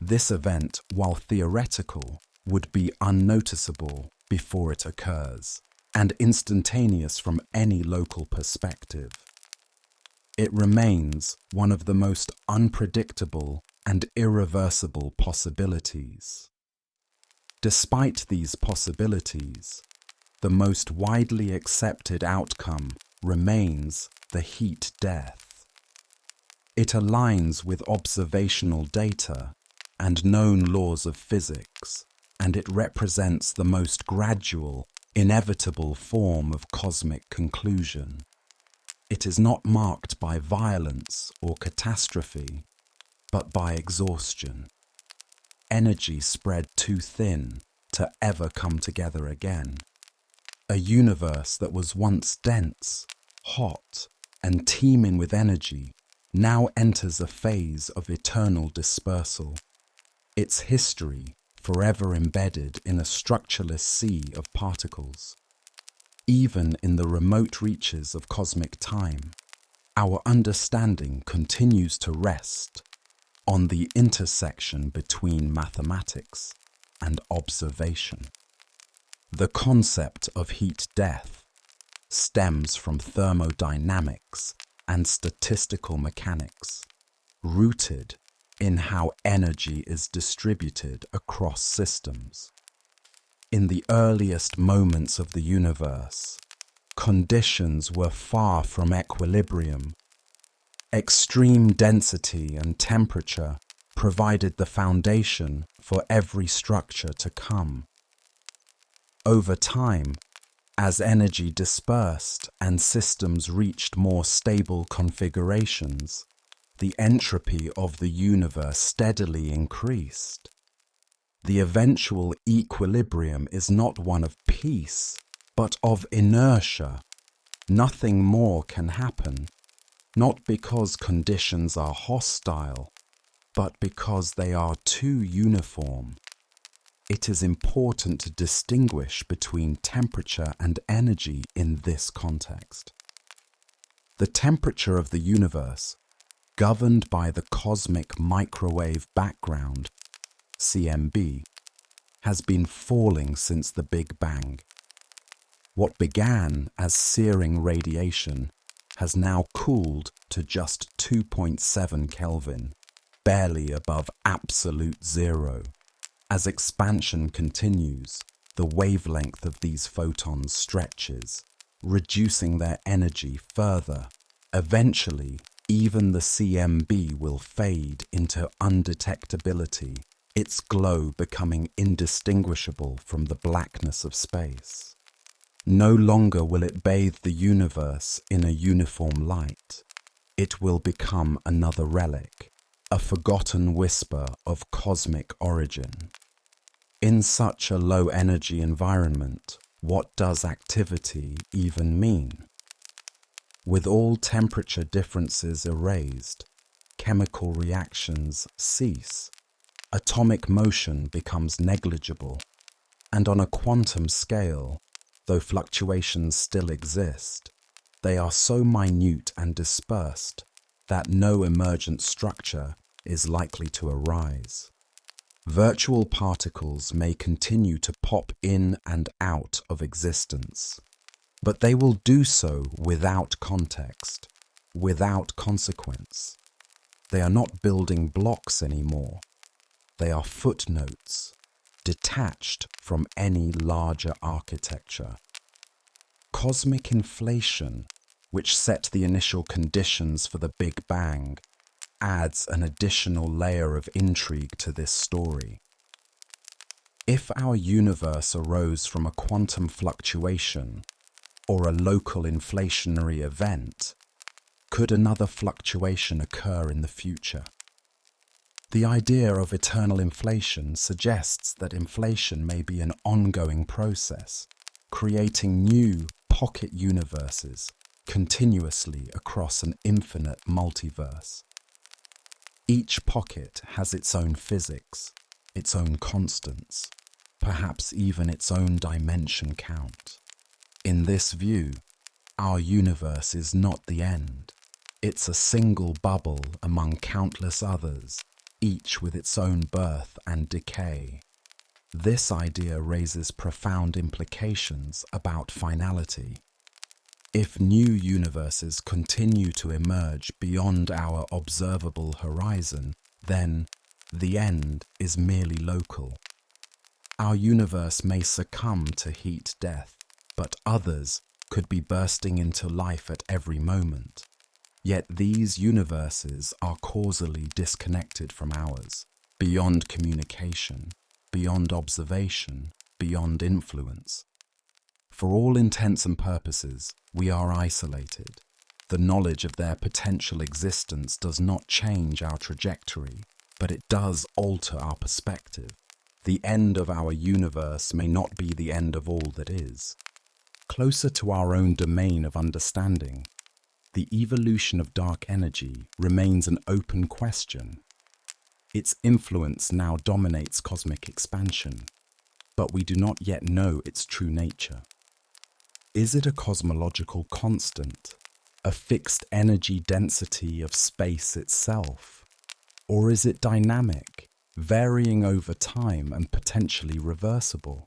This event, while theoretical, would be unnoticeable before it occurs, and instantaneous from any local perspective. It remains one of the most unpredictable and irreversible possibilities. Despite these possibilities, the most widely accepted outcome remains the heat death. It aligns with observational data and known laws of physics, and it represents the most gradual, inevitable form of cosmic conclusion. It is not marked by violence or catastrophe, but by exhaustion. Energy spread too thin to ever come together again. A universe that was once dense, hot, and teeming with energy now enters a phase of eternal dispersal. Its history forever embedded in a structureless sea of particles. Even in the remote reaches of cosmic time, our understanding continues to rest on the intersection between mathematics and observation. The concept of heat death stems from thermodynamics and statistical mechanics, rooted in how energy is distributed across systems. In the earliest moments of the universe, conditions were far from equilibrium. Extreme density and temperature provided the foundation for every structure to come. Over time, as energy dispersed and systems reached more stable configurations, the entropy of the universe steadily increased. The eventual equilibrium is not one of peace, but of inertia. Nothing more can happen, not because conditions are hostile, but because they are too uniform. It is important to distinguish between temperature and energy in this context. The temperature of the universe, governed by the cosmic microwave background, CMB, has been falling since the Big Bang. What began as searing radiation has now cooled to just 2.7 Kelvin, barely above absolute zero. As expansion continues, the wavelength of these photons stretches, reducing their energy further. Eventually, even the CMB will fade into undetectability, its glow becoming indistinguishable from the blackness of space. No longer will it bathe the universe in a uniform light. It will become another relic, a forgotten whisper of cosmic origin. In such a low-energy environment, what does activity even mean? With all temperature differences erased, chemical reactions cease. Atomic motion becomes negligible, and on a quantum scale, though fluctuations still exist, they are so minute and dispersed that no emergent structure is likely to arise. Virtual particles may continue to pop in and out of existence, but they will do so without context, without consequence. They are not building blocks anymore. They are footnotes, detached from any larger architecture. Cosmic inflation, which set the initial conditions for the Big Bang, adds an additional layer of intrigue to this story. If our universe arose from a quantum fluctuation or a local inflationary event, could another fluctuation occur in the future? The idea of eternal inflation suggests that inflation may be an ongoing process, creating new pocket universes continuously across an infinite multiverse. Each pocket has its own physics, its own constants, perhaps even its own dimension count. In this view, our universe is not the end. It's a single bubble among countless others, each with its own birth and decay. This idea raises profound implications about finality. If new universes continue to emerge beyond our observable horizon, then the end is merely local. Our universe may succumb to heat death, but others could be bursting into life at every moment. Yet these universes are causally disconnected from ours, beyond communication, beyond observation, beyond influence. For all intents and purposes, we are isolated. The knowledge of their potential existence does not change our trajectory, but it does alter our perspective. The end of our universe may not be the end of all that is. Closer to our own domain of understanding, the evolution of dark energy remains an open question. Its influence now dominates cosmic expansion, but we do not yet know its true nature. Is it a cosmological constant, a fixed energy density of space itself? Or is it dynamic, varying over time and potentially reversible?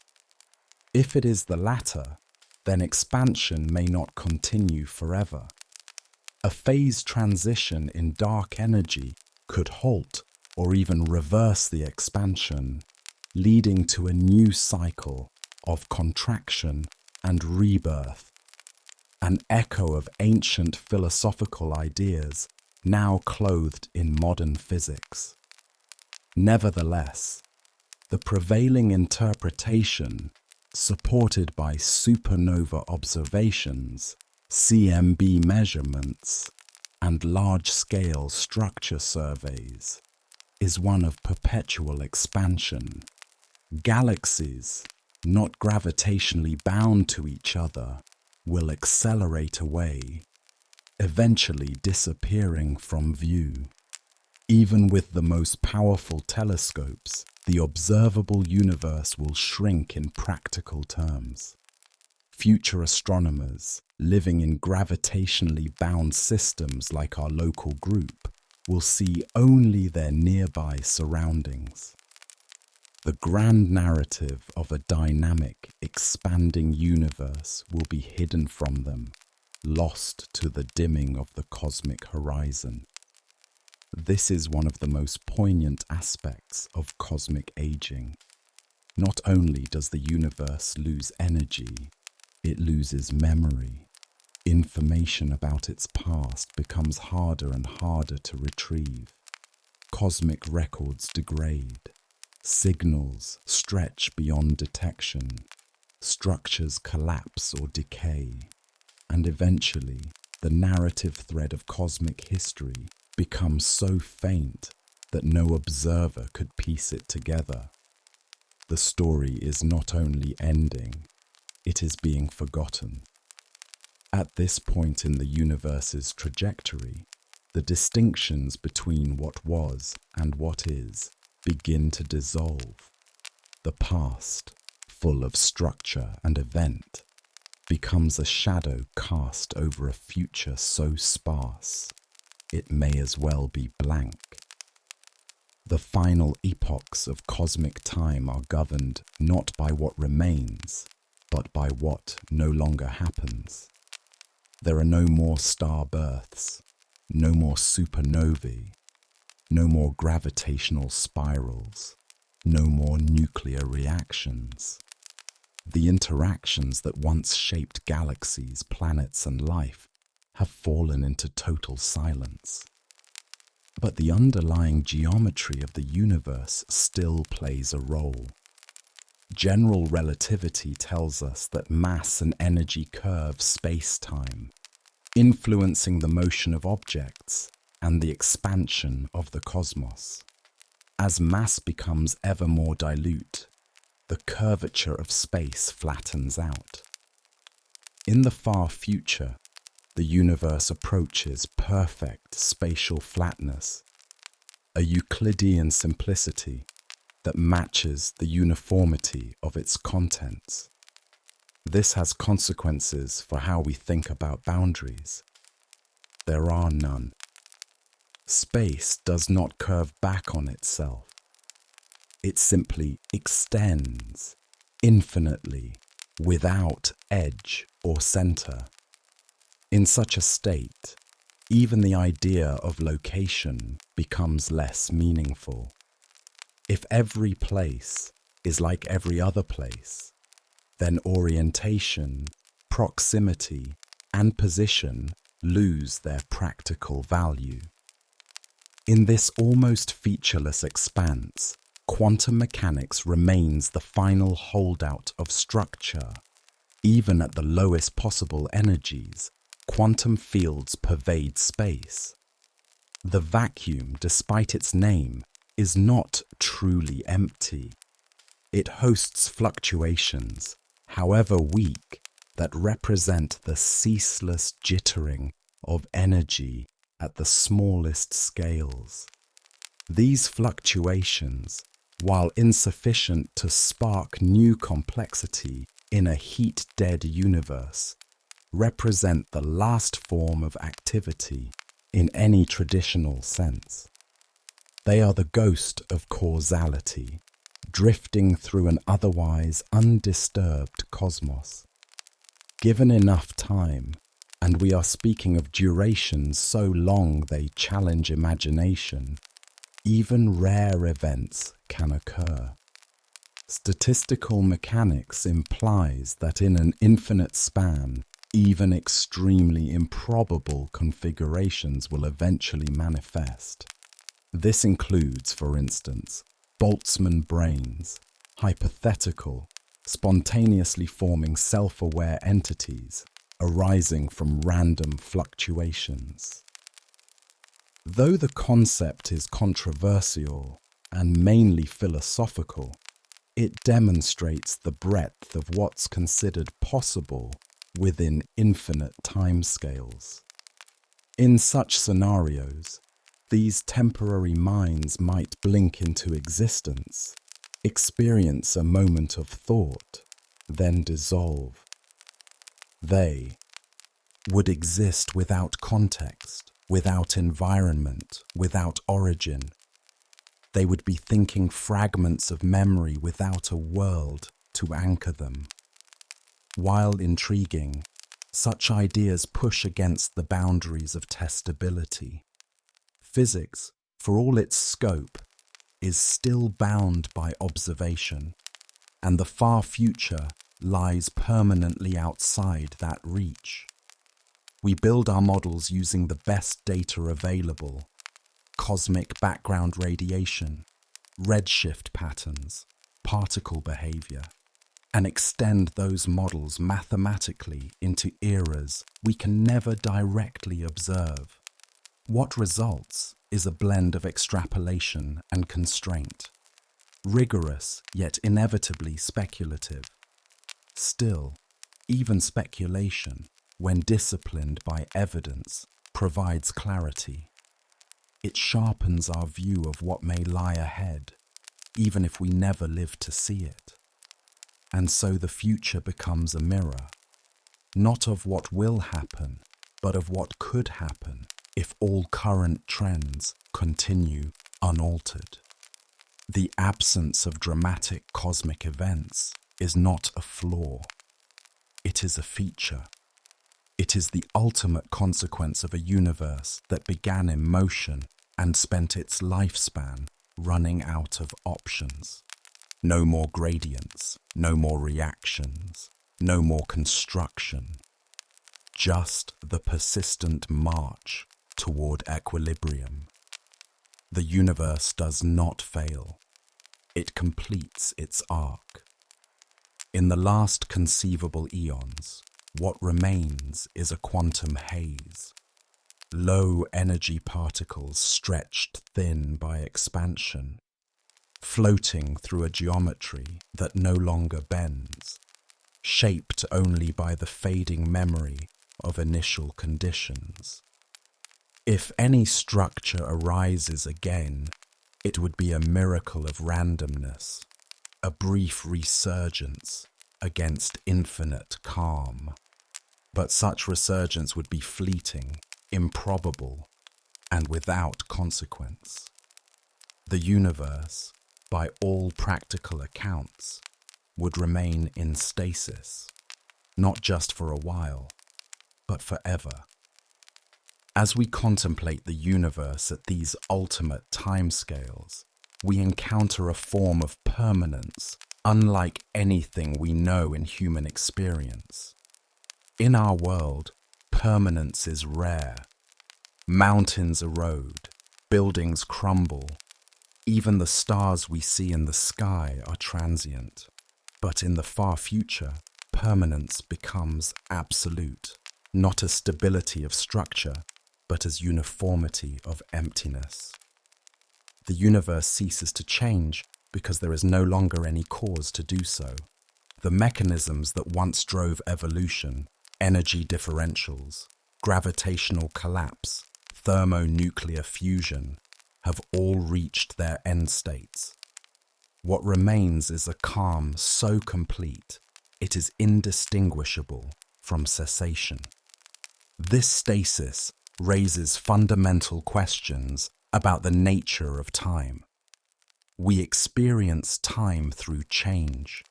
If it is the latter, then expansion may not continue forever. A phase transition in dark energy could halt or even reverse the expansion, leading to a new cycle of contraction and rebirth, an echo of ancient philosophical ideas now clothed in modern physics. Nevertheless, the prevailing interpretation, supported by supernova observations, CMB measurements, and large-scale structure surveys, is one of perpetual expansion. Galaxies, not gravitationally bound to each other, will accelerate away, eventually disappearing from view. Even with the most powerful telescopes, the observable universe will shrink in practical terms. Future astronomers, living in gravitationally bound systems like our local group, will see only their nearby surroundings. The grand narrative of a dynamic, expanding universe will be hidden from them, lost to the dimming of the cosmic horizon. This is one of the most poignant aspects of cosmic aging. Not only does the universe lose energy, it loses memory. Information about its past becomes harder and harder to retrieve. Cosmic records degrade. Signals stretch beyond detection. Structures collapse or decay. And eventually, the narrative thread of cosmic history becomes so faint that no observer could piece it together. The story is not only ending, it is being forgotten. At this point in the universe's trajectory, the distinctions between what was and what is begin to dissolve. The past, full of structure and event, becomes a shadow cast over a future so sparse, it may as well be blank. The final epochs of cosmic time are governed not by what remains, but by what no longer happens. There are no more star births, no more supernovae, no more gravitational spirals, no more nuclear reactions. The interactions that once shaped galaxies, planets, and life have fallen into total silence. But the underlying geometry of the universe still plays a role. General relativity tells us that mass and energy curve space-time, influencing the motion of objects and the expansion of the cosmos. As mass becomes ever more dilute, the curvature of space flattens out. In the far future, the universe approaches perfect spatial flatness, a Euclidean simplicity that matches the uniformity of its contents. This has consequences for how we think about boundaries. There are none. Space does not curve back on itself. It simply extends infinitely without edge or center. In such a state, even the idea of location becomes less meaningful. If every place is like every other place, then orientation, proximity, and position lose their practical value. In this almost featureless expanse, quantum mechanics remains the final holdout of structure. Even at the lowest possible energies, quantum fields pervade space. The vacuum, despite its name, is not truly empty. It hosts fluctuations, however weak, that represent the ceaseless jittering of energy at the smallest scales. These fluctuations, while insufficient to spark new complexity in a heat-dead universe, represent the last form of activity in any traditional sense. They are the ghost of causality, drifting through an otherwise undisturbed cosmos. Given enough time, and we are speaking of durations so long they challenge imagination, even rare events can occur. Statistical mechanics implies that in an infinite span, even extremely improbable configurations will eventually manifest. This includes, for instance, Boltzmann brains, hypothetical, spontaneously forming self-aware entities arising from random fluctuations. Though the concept is controversial and mainly philosophical, it demonstrates the breadth of what's considered possible within infinite timescales. In such scenarios, these temporary minds might blink into existence, experience a moment of thought, then dissolve. They would exist without context, without environment, without origin. They would be thinking fragments of memory without a world to anchor them. While intriguing, such ideas push against the boundaries of testability. Physics, for all its scope, is still bound by observation, and the far future lies permanently outside that reach. We build our models using the best data available: cosmic background radiation, redshift patterns, particle behavior, and extend those models mathematically into eras we can never directly observe. What results is a blend of extrapolation and constraint, rigorous yet inevitably speculative. Still, even speculation, when disciplined by evidence, provides clarity. It sharpens our view of what may lie ahead, even if we never live to see it. And so the future becomes a mirror, not of what will happen, but of what could happen if all current trends continue unaltered. The absence of dramatic cosmic events is not a flaw. It is a feature. It is the ultimate consequence of a universe that began in motion and spent its lifespan running out of options. No more gradients, no more reactions, no more construction. Just the persistent march toward equilibrium. The universe does not fail. It completes its arc. In the last conceivable eons, what remains is a quantum haze. Low energy particles stretched thin by expansion, floating through a geometry that no longer bends, shaped only by the fading memory of initial conditions. If any structure arises again, it would be a miracle of randomness, a brief resurgence against infinite calm. But such resurgence would be fleeting, improbable, and without consequence. The universe, by all practical accounts, would remain in stasis, not just for a while, but forever. As we contemplate the universe at these ultimate timescales, we encounter a form of permanence unlike anything we know in human experience. In our world, permanence is rare. Mountains erode, buildings crumble, even the stars we see in the sky are transient. But in the far future, permanence becomes absolute, not as stability of structure, but as uniformity of emptiness. The universe ceases to change because there is no longer any cause to do so. The mechanisms that once drove evolution, energy differentials, gravitational collapse, thermonuclear fusion, have all reached their end states. What remains is a calm so complete, it is indistinguishable from cessation. This stasis raises fundamental questions about the nature of time. We experience time through change.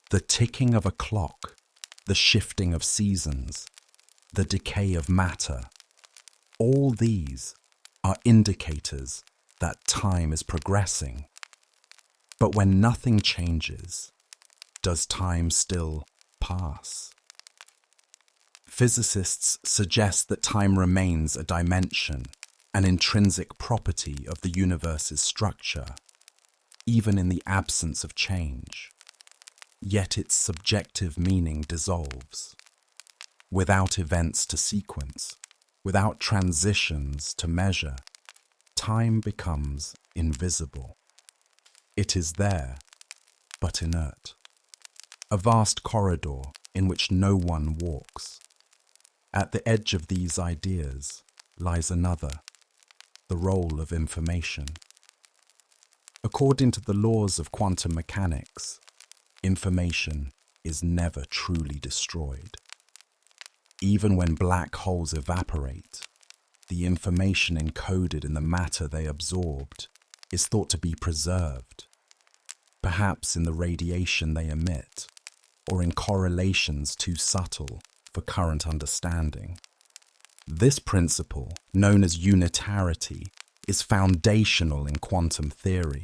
The ticking of a clock, the shifting of seasons, the decay of matter, all these are indicators that time is progressing. But when nothing changes, does time still pass? Physicists suggest that time remains a dimension, an intrinsic property of the universe's structure, even in the absence of change. Yet its subjective meaning dissolves. Without events to sequence, without transitions to measure, time becomes invisible. It is there, but inert. A vast corridor in which no one walks. At the edge of these ideas lies another, the role of information. According to the laws of quantum mechanics, information is never truly destroyed. Even when black holes evaporate, the information encoded in the matter they absorbed is thought to be preserved, perhaps in the radiation they emit, or in correlations too subtle for current understanding. This principle, known as unitarity, is foundational in quantum theory.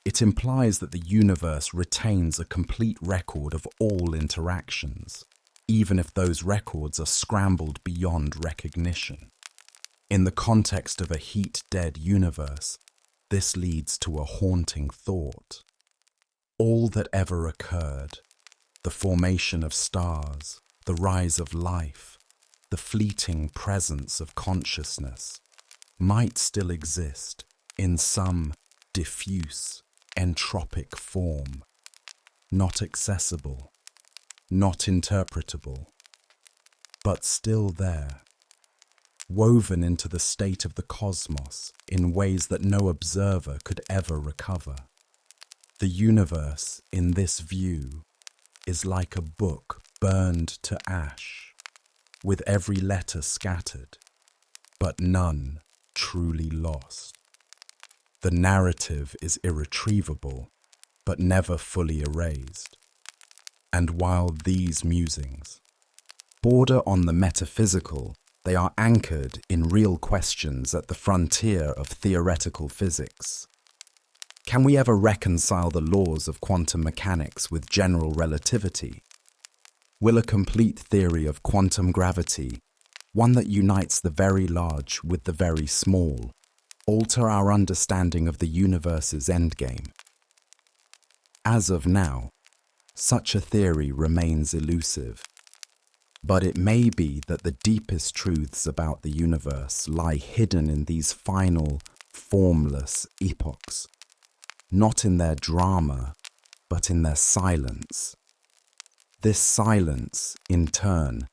It implies that the universe retains a complete record of all interactions, even if those records are scrambled beyond recognition. In the context of a heat-dead universe, this leads to a haunting thought. All that ever occurred, the formation of stars, the rise of life, the fleeting presence of consciousness, might still exist in some diffuse, entropic form, not accessible, not interpretable, but still there, woven into the state of the cosmos in ways that no observer could ever recover. The universe, in this view, is like a book burned to ash, with every letter scattered, but none truly lost. The narrative is irretrievable, but never fully erased. And while these musings border on the metaphysical, they are anchored in real questions at the frontier of theoretical physics. Can we ever reconcile the laws of quantum mechanics with general relativity? Will a complete theory of quantum gravity, one that unites the very large with the very small, alter our understanding of the universe's endgame? As of now, such a theory remains elusive. But it may be that the deepest truths about the universe lie hidden in these final, formless epochs, not in their drama, but in their silence. This silence, in turn,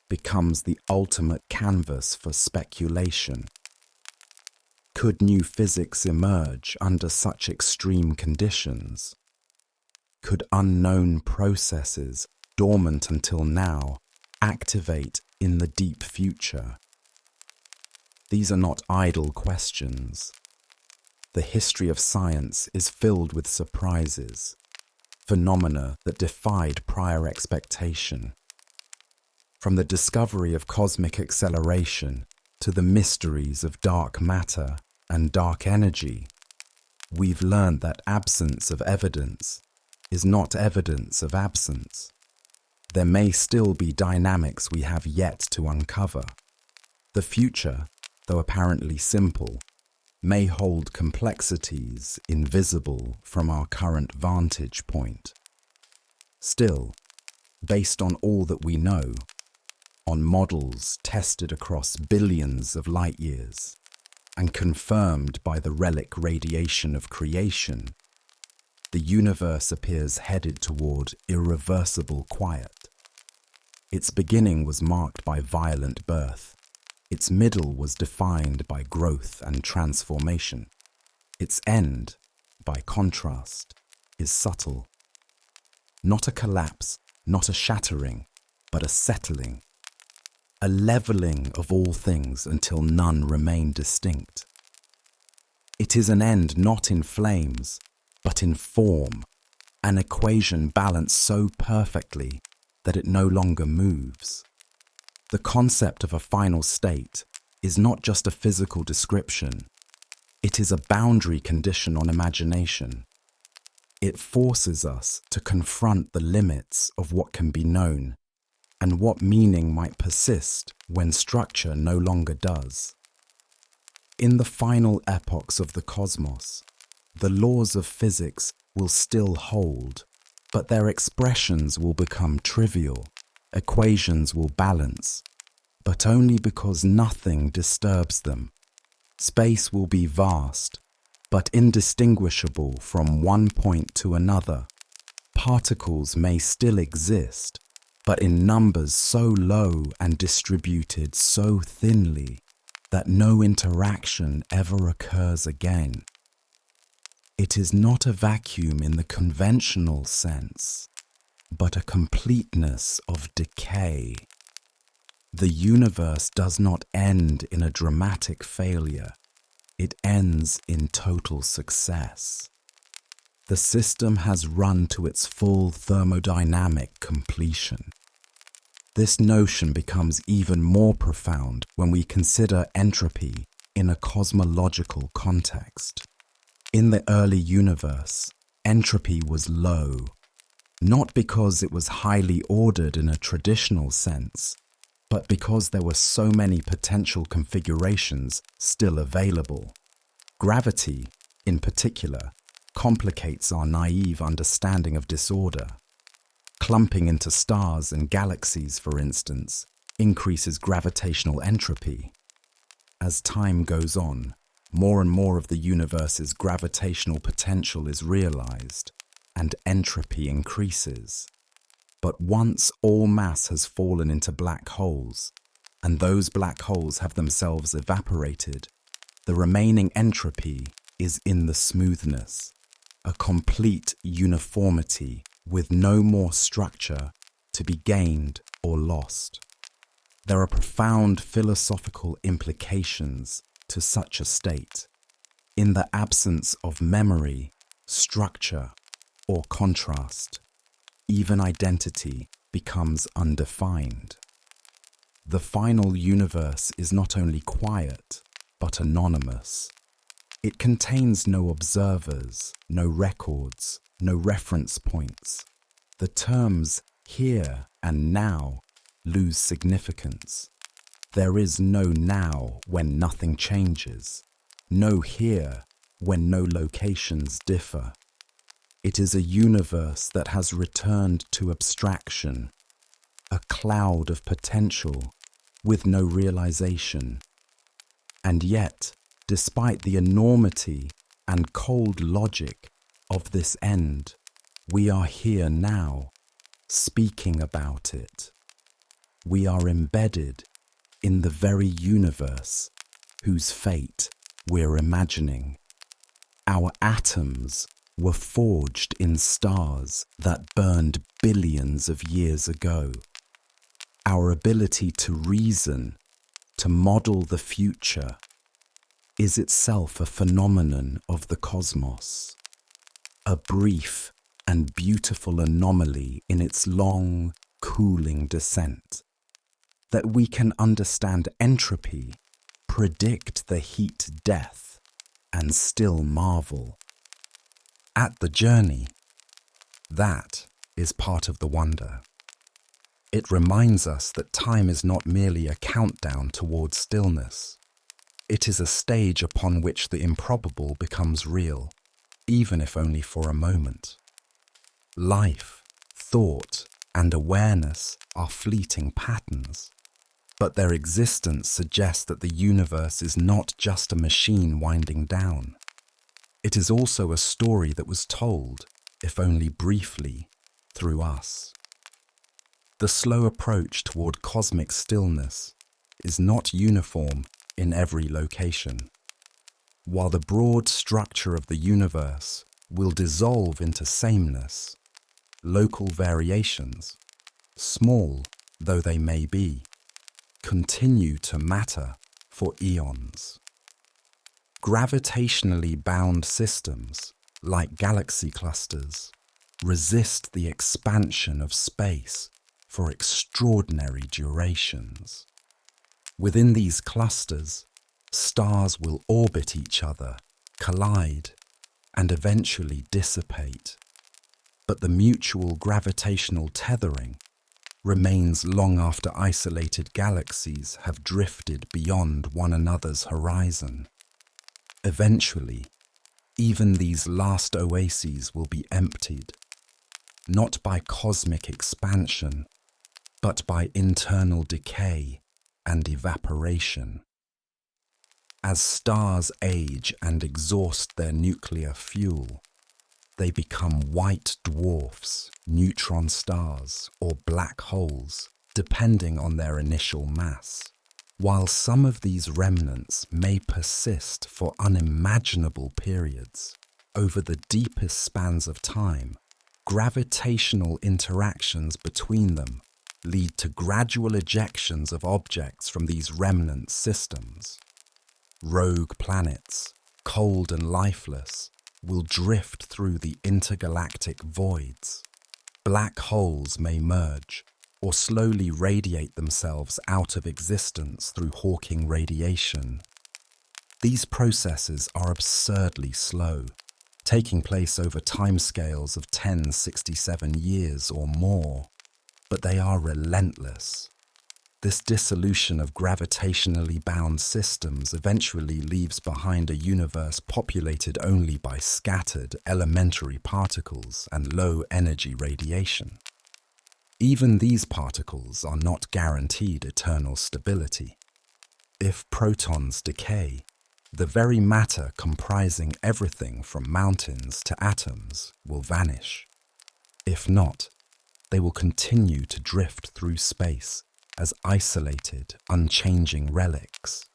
becomes the ultimate canvas for speculation. Could new physics emerge under such extreme conditions? Could unknown processes, dormant until now, activate in the deep future? These are not idle questions. the history of science is filled with surprises, phenomena that defied prior expectation. From the discovery of cosmic acceleration to the mysteries of dark matter and dark energy, we've learned that absence of evidence is not evidence of absence. There may still be dynamics we have yet to uncover. The future, though apparently simple, may hold complexities invisible from our current vantage point. Still, based on all that we know, on models tested across billions of light years, and confirmed by the relic radiation of creation, the universe appears headed toward irreversible quiet. Its beginning was marked by violent birth. Its middle was defined by growth and transformation. Its end, by contrast, is subtle. Not a collapse, not a shattering, but a settling. A leveling of all things until none remain distinct. It is an end not in flames, but in form, an equation balanced so perfectly that it no longer moves. The concept of a final state is not just a physical description, it is a boundary condition on imagination. It forces us to confront the limits of what can be known and what meaning might persist when structure no longer does. In the final epochs of the cosmos, the laws of physics will still hold, but their expressions will become trivial, equations will balance, but only because nothing disturbs them. Space will be vast, but indistinguishable from one point to another. Particles may still exist, but in numbers so low and distributed so thinly that no interaction ever occurs again. It is not a vacuum in the conventional sense, but a completeness of decay. The universe does not end in a dramatic failure, it ends in total success. The system has run to its full thermodynamic completion. This notion becomes even more profound when we consider entropy in a cosmological context. In the early universe, entropy was low, not because it was highly ordered in a traditional sense, but because there were so many potential configurations still available. Gravity, in particular, complicates our naive understanding of disorder. Clumping into stars and galaxies, for instance, increases gravitational entropy. As time goes on, more and more of the universe's gravitational potential is realized, and entropy increases. But once all mass has fallen into black holes, and those black holes have themselves evaporated, the remaining entropy is in the smoothness, a complete uniformity with no more structure to be gained or lost. There are profound philosophical implications to such a state. In the absence of memory, structure, or contrast, even identity becomes undefined. The final universe is not only quiet, but anonymous. It contains no observers, no records, no reference points. The terms here and now lose significance. There is no now when nothing changes, no here when no locations differ. It is a universe that has returned to abstraction, a cloud of potential with no realization. And yet, despite the enormity and cold logic of this end, we are here now, speaking about it. We are embedded in the very universe whose fate we're imagining. Our atoms were forged in stars that burned billions of years ago. Our ability to reason, to model the future, is itself a phenomenon of the cosmos, a brief and beautiful anomaly in its long, cooling descent, that we can understand entropy, predict the heat death, and still marvel at the journey. That is part of the wonder. It reminds us that time is not merely a countdown towards stillness. It is a stage upon which the improbable becomes real, even if only for a moment. Life, thought, and awareness are fleeting patterns, but their existence suggests that the universe is not just a machine winding down. It is also a story that was told, if only briefly, through us. The slow approach toward cosmic stillness is not uniform in every location. While the broad structure of the universe will dissolve into sameness, local variations, small though they may be, continue to matter for eons. Gravitationally bound systems, like galaxy clusters, resist the expansion of space for extraordinary durations. Within these clusters, stars will orbit each other, collide, and eventually dissipate. But the mutual gravitational tethering remains long after isolated galaxies have drifted beyond one another's horizon. Eventually, even these last oases will be emptied, not by cosmic expansion, but by internal decay and evaporation. As stars age and exhaust their nuclear fuel, they become white dwarfs, neutron stars, or black holes, depending on their initial mass. While some of these remnants may persist for unimaginable periods, over the deepest spans of time, gravitational interactions between them lead to gradual ejections of objects from these remnant systems. Rogue planets, cold and lifeless, will drift through the intergalactic voids. Black holes may merge or slowly radiate themselves out of existence through Hawking radiation. These processes are absurdly slow, taking place over timescales of 1067 years or more, but they are relentless. This dissolution of gravitationally bound systems eventually leaves behind a universe populated only by scattered elementary particles and low-energy radiation. Even these particles are not guaranteed eternal stability. If protons decay, the very matter comprising everything from mountains to atoms will vanish. If not, they will continue to drift through space as isolated, unchanging relics,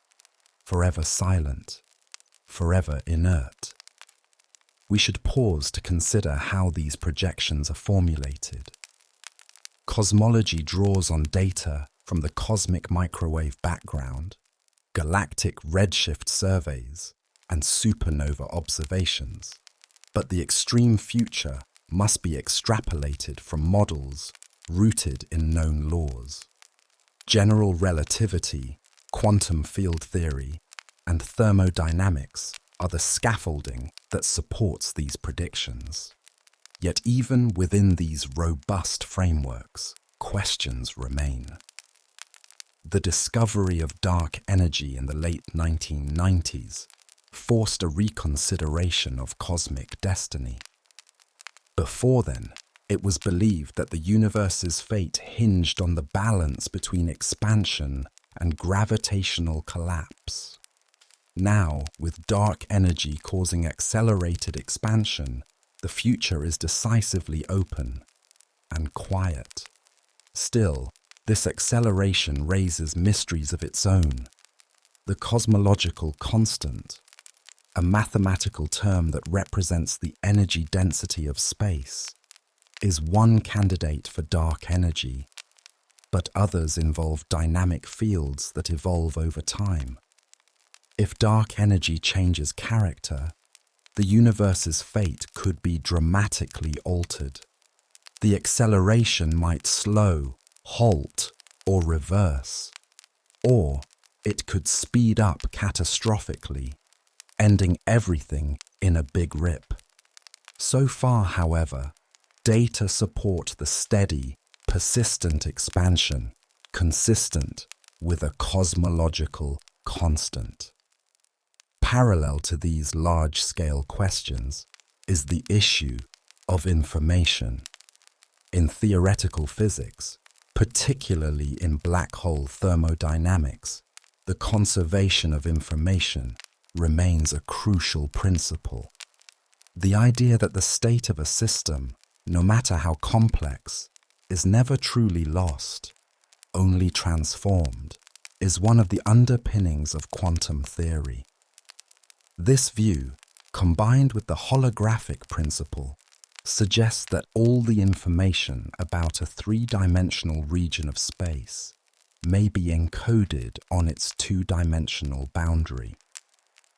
forever silent, forever inert. We should pause to consider how these projections are formulated. Cosmology draws on data from the cosmic microwave background, galactic redshift surveys, and supernova observations, but the extreme future must be extrapolated from models rooted in known laws. General relativity, quantum field theory, and thermodynamics are the scaffolding that supports these predictions. Yet even within these robust frameworks, questions remain. The discovery of dark energy in the late 1990s forced a reconsideration of cosmic destiny. Before then, it was believed that the universe's fate hinged on the balance between expansion and gravitational collapse. Now, with dark energy causing accelerated expansion, the future is decisively open and quiet. Still, this acceleration raises mysteries of its own. The cosmological constant, a mathematical term that represents the energy density of space, is one candidate for dark energy, but others involve dynamic fields that evolve over time. If dark energy changes character, the universe's fate could be dramatically altered. The acceleration might slow, halt, or reverse. Or it could speed up catastrophically, ending everything in a big rip. So far, however, data support the steady, persistent expansion, consistent with a cosmological constant. Parallel to these large-scale questions is the issue of information. In theoretical physics, particularly in black hole thermodynamics, the conservation of information remains a crucial principle. The idea that the state of a system, no matter how complex, is never truly lost, only transformed, is one of the underpinnings of quantum theory. This view, combined with the holographic principle, suggests that all the information about a three-dimensional region of space may be encoded on its two-dimensional boundary.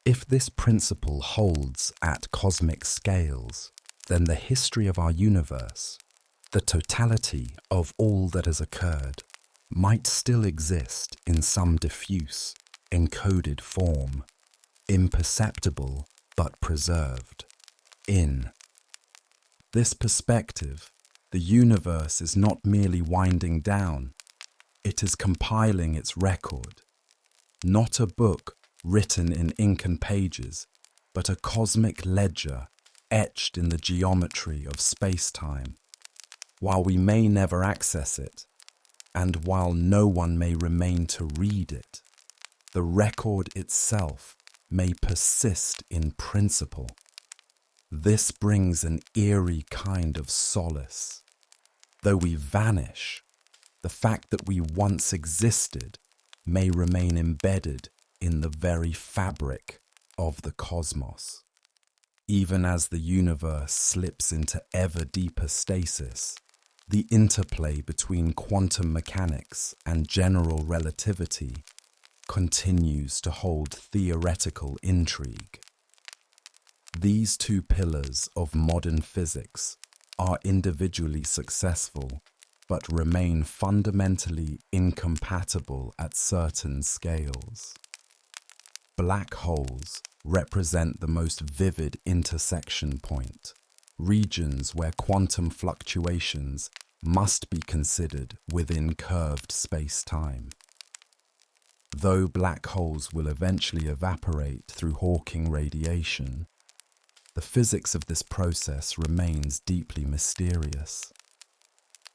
If this principle holds at cosmic scales, then the history of our universe, the totality of all that has occurred, might still exist in some diffuse, encoded form, imperceptible but preserved. In this perspective, the universe is not merely winding down, it is compiling its record. Not a book written in ink and pages, but a cosmic ledger etched in the geometry of space-time. While we may never access it, and while no one may remain to read it, the record itself may persist in principle. This brings an eerie kind of solace. Though we vanish, the fact that we once existed may remain embedded in the very fabric of the cosmos. Even as the universe slips into ever deeper stasis, the interplay between quantum mechanics and general relativity continues to hold theoretical intrigue. These two pillars of modern physics are individually successful, but remain fundamentally incompatible at certain scales. Black holes represent the most vivid intersection point, regions where quantum fluctuations must be considered within curved space-time. Though black holes will eventually evaporate through Hawking radiation, the physics of this process remains deeply mysterious.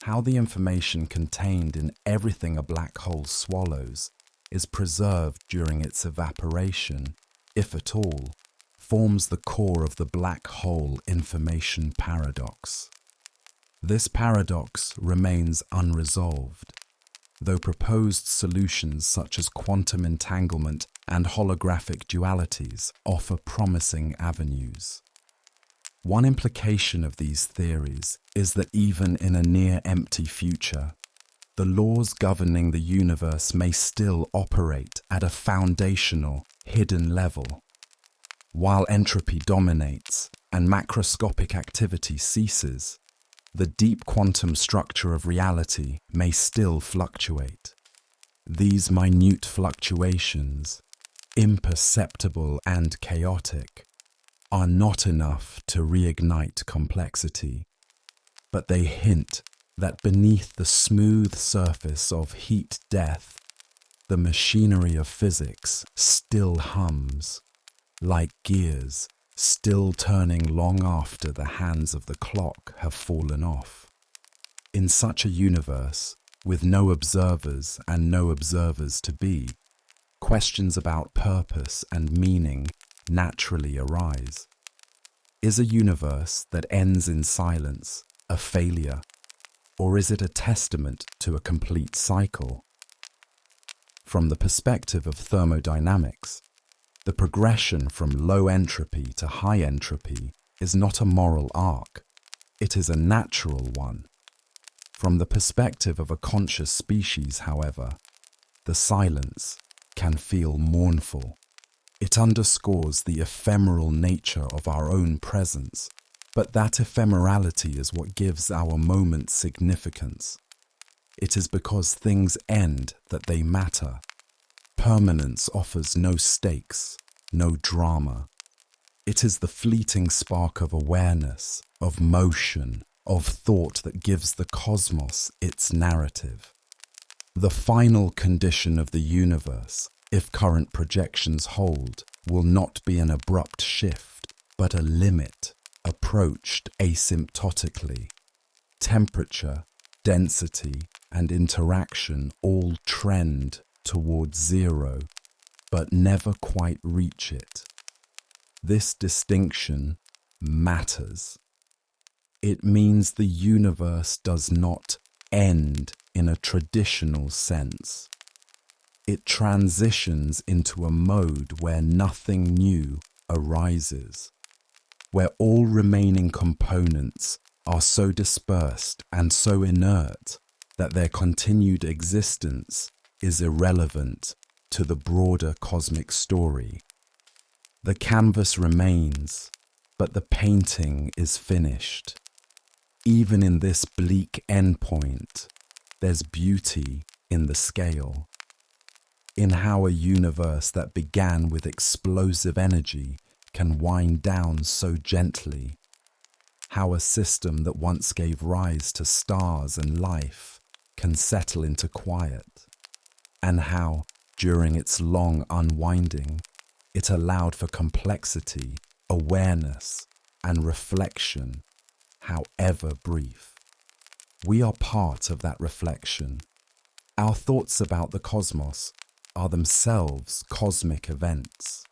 How the information contained in everything a black hole swallows is preserved during its evaporation, if at all, forms the core of the black hole information paradox. This paradox remains unresolved, though proposed solutions such as quantum entanglement and holographic dualities offer promising avenues. One implication of these theories is that even in a near-empty future, the laws governing the universe may still operate at a foundational, hidden level. While entropy dominates and macroscopic activity ceases, the deep quantum structure of reality may still fluctuate. These minute fluctuations, imperceptible and chaotic, are not enough to reignite complexity, but they hint that beneath the smooth surface of heat death, the machinery of physics still hums, like gears still turning long after the hands of the clock have fallen off. In such a universe, with no observers and no observers to be, questions about purpose and meaning naturally arise. Is a universe that ends in silence a failure, or is it a testament to a complete cycle? From the perspective of thermodynamics, the progression from low entropy to high entropy is not a moral arc, it is a natural one. From the perspective of a conscious species, however, the silence can feel mournful. It underscores the ephemeral nature of our own presence, but that ephemerality is what gives our moment significance. It is because things end that they matter. Permanence offers no stakes, no drama. It is the fleeting spark of awareness, of motion, of thought that gives the cosmos its narrative. The final condition of the universe, if current projections hold, will not be an abrupt shift, but a limit, approached asymptotically. Temperature, density, and interaction all trend towards zero, but never quite reach it. This distinction matters. It means the universe does not end in a traditional sense. It transitions into a mode where nothing new arises, where all remaining components are so dispersed and so inert that their continued existence is irrelevant to the broader cosmic story. The canvas remains, but the painting is finished. Even in this bleak endpoint, there's beauty in the scale, in how a universe that began with explosive energy can wind down so gently, how a system that once gave rise to stars and life can settle into quiet, and how, during its long unwinding, it allowed for complexity, awareness, and reflection, however brief. We are part of that reflection. Our thoughts about the cosmos are themselves cosmic events,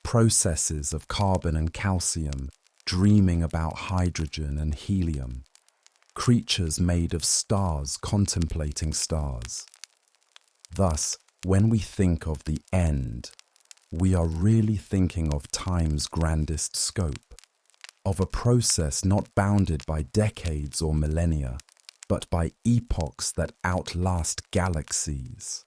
processes of carbon and calcium dreaming about hydrogen and helium, creatures made of stars contemplating stars. Thus, when we think of the end, we are really thinking of time's grandest scope, of a process not bounded by decades or millennia, but by epochs that outlast galaxies.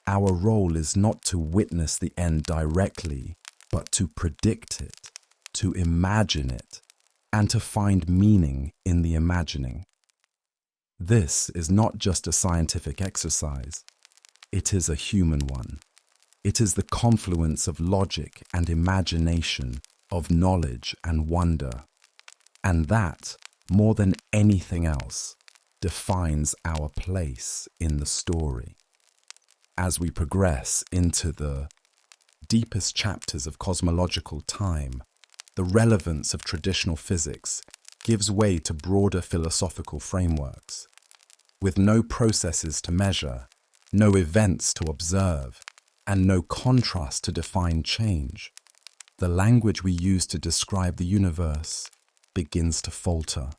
Our role is not to witness the end directly, but to predict it, to imagine it, and to find meaning in the imagining. This is not just a scientific exercise, it is a human one. It is the confluence of logic and imagination, of knowledge and wonder. And that, more than anything else, defines our place in the story. As we progress into the deepest chapters of cosmological time, the relevance of traditional physics gives way to broader philosophical frameworks. With no processes to measure, no events to observe, and no contrast to define change, the language we use to describe the universe begins to falter.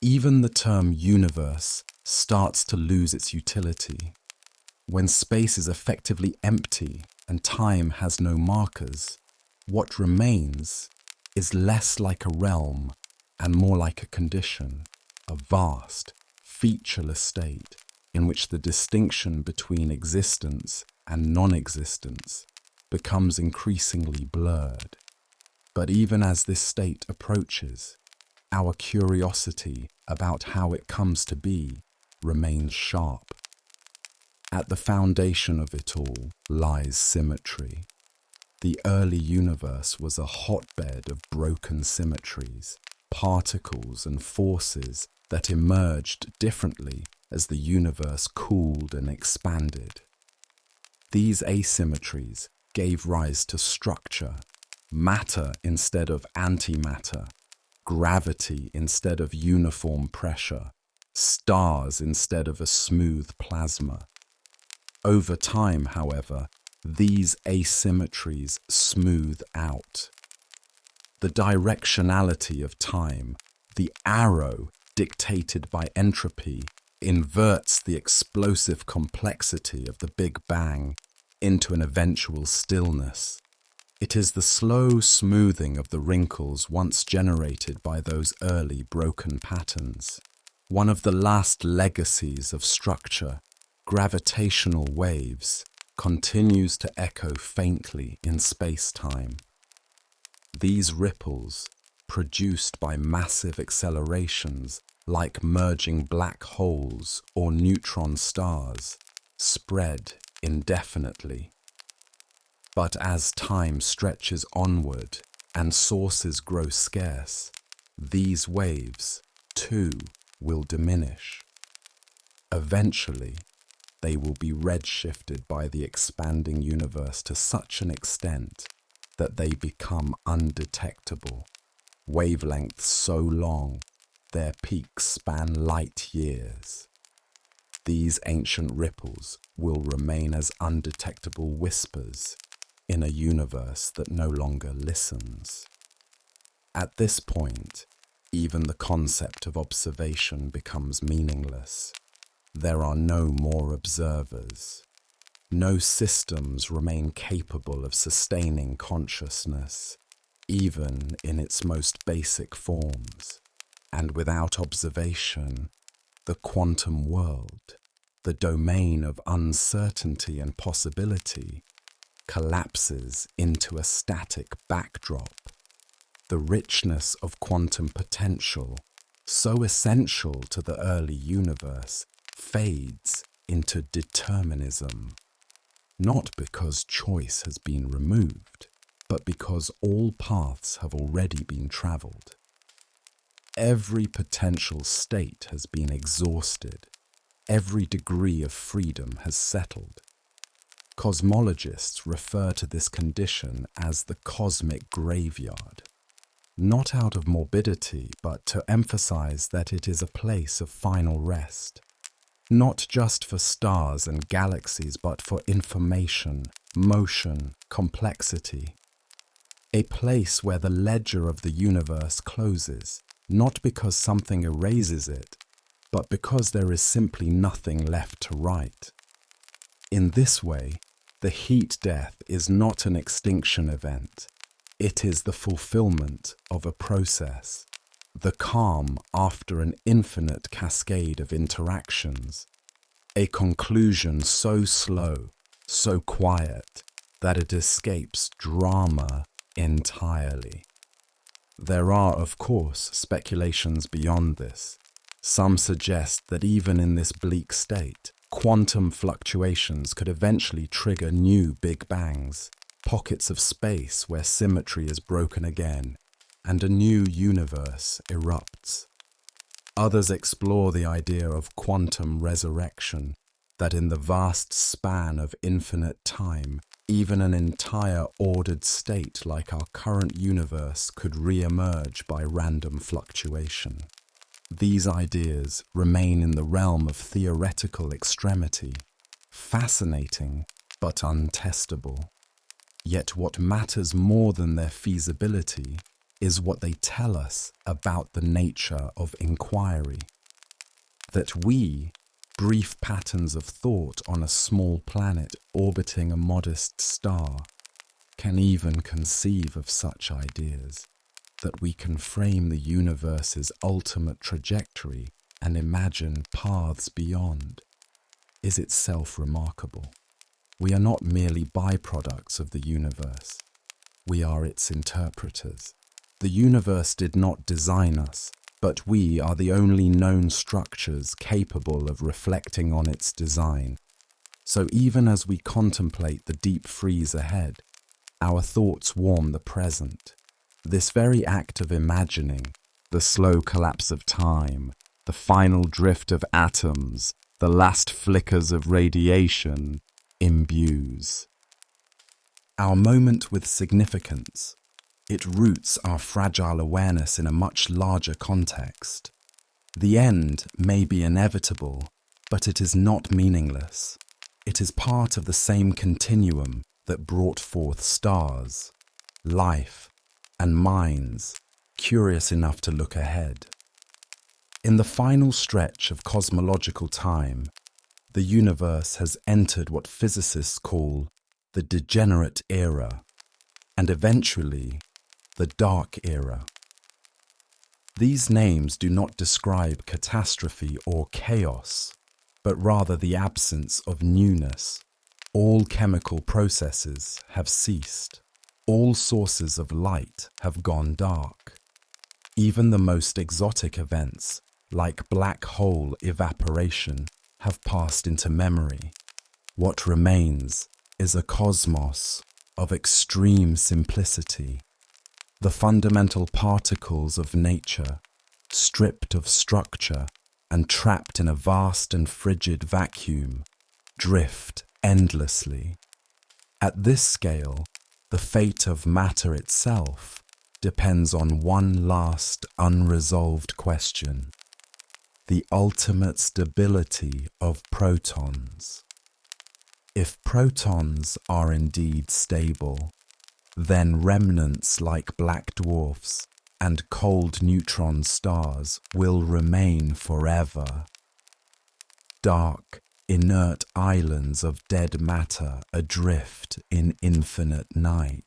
Even the term universe starts to lose its utility. When space is effectively empty and time has no markers, what remains is less like a realm and more like a condition, a vast, featureless state in which the distinction between existence and non-existence becomes increasingly blurred. But even as this state approaches, our curiosity about how it comes to be remains sharp. At the foundation of it all lies symmetry. The early universe was a hotbed of broken symmetries, particles and forces that emerged differently as the universe cooled and expanded. These asymmetries gave rise to structure, matter instead of antimatter, gravity instead of uniform pressure, stars instead of a smooth plasma. Over time, however, these asymmetries smooth out. The directionality of time, the arrow dictated by entropy, inverts the explosive complexity of the Big Bang into an eventual stillness. It is the slow smoothing of the wrinkles once generated by those early broken patterns. One of the last legacies of structure, gravitational waves, continues to echo faintly in space-time. These ripples, produced by massive accelerations like merging black holes or neutron stars, spread indefinitely. But as time stretches onward and sources grow scarce, these waves, too, will diminish. Eventually, they will be redshifted by the expanding universe to such an extent that they become undetectable, wavelengths so long their peaks span light years. These ancient ripples will remain as undetectable whispers in a universe that no longer listens. At this point, even the concept of observation becomes meaningless. There are no more observers. No systems remain capable of sustaining consciousness, even in its most basic forms. And without observation, the quantum world, the domain of uncertainty and possibility, collapses into a static backdrop. The richness of quantum potential, so essential to the early universe, fades into determinism, not because choice has been removed, but because all paths have already been traveled. Every potential state has been exhausted. Every degree of freedom has settled. Cosmologists refer to this condition as the cosmic graveyard, not out of morbidity, but to emphasize that it is a place of final rest, not just for stars and galaxies, but for information, motion, complexity. A place where the ledger of the universe closes, not because something erases it, but because there is simply nothing left to write. In this way, the heat death is not an extinction event. It is the fulfillment of a process, the calm after an infinite cascade of interactions, a conclusion so slow, so quiet, that it escapes drama entirely. There are, of course, speculations beyond this. Some suggest that even in this bleak state, quantum fluctuations could eventually trigger new Big Bangs, pockets of space where symmetry is broken again, and a new universe erupts. Others explore the idea of quantum resurrection, that in the vast span of infinite time, even an entire ordered state like our current universe could re-emerge by random fluctuation. These ideas remain in the realm of theoretical extremity, fascinating but untestable. Yet what matters more than their feasibility is what they tell us about the nature of inquiry. That we, brief patterns of thought on a small planet orbiting a modest star, can even conceive of such ideas, that we can frame the universe's ultimate trajectory and imagine paths beyond, is itself remarkable. We are not merely byproducts of the universe. We are its interpreters. The universe did not design us, but we are the only known structures capable of reflecting on its design. So even as we contemplate the deep freeze ahead, our thoughts warm the present. This very act of imagining, the slow collapse of time, the final drift of atoms, the last flickers of radiation, imbues our moment with significance. It roots our fragile awareness in a much larger context. The end may be inevitable, but it is not meaningless. It is part of the same continuum that brought forth stars, life, and minds curious enough to look ahead. In the final stretch of cosmological time, the universe has entered what physicists call the degenerate era, and eventually the dark era. These names do not describe catastrophe or chaos, but rather the absence of newness, All chemical processes have ceased. All sources of light have gone dark. Even the most exotic events, like black hole evaporation, have passed into memory. What remains is a cosmos of extreme simplicity. The fundamental particles of nature, stripped of structure and trapped in a vast and frigid vacuum, drift endlessly. At this scale, the fate of matter itself depends on one last unresolved question: the ultimate stability of protons. If protons are indeed stable, then remnants like black dwarfs and cold neutron stars will remain forever. Dark, inert islands of dead matter adrift in infinite night.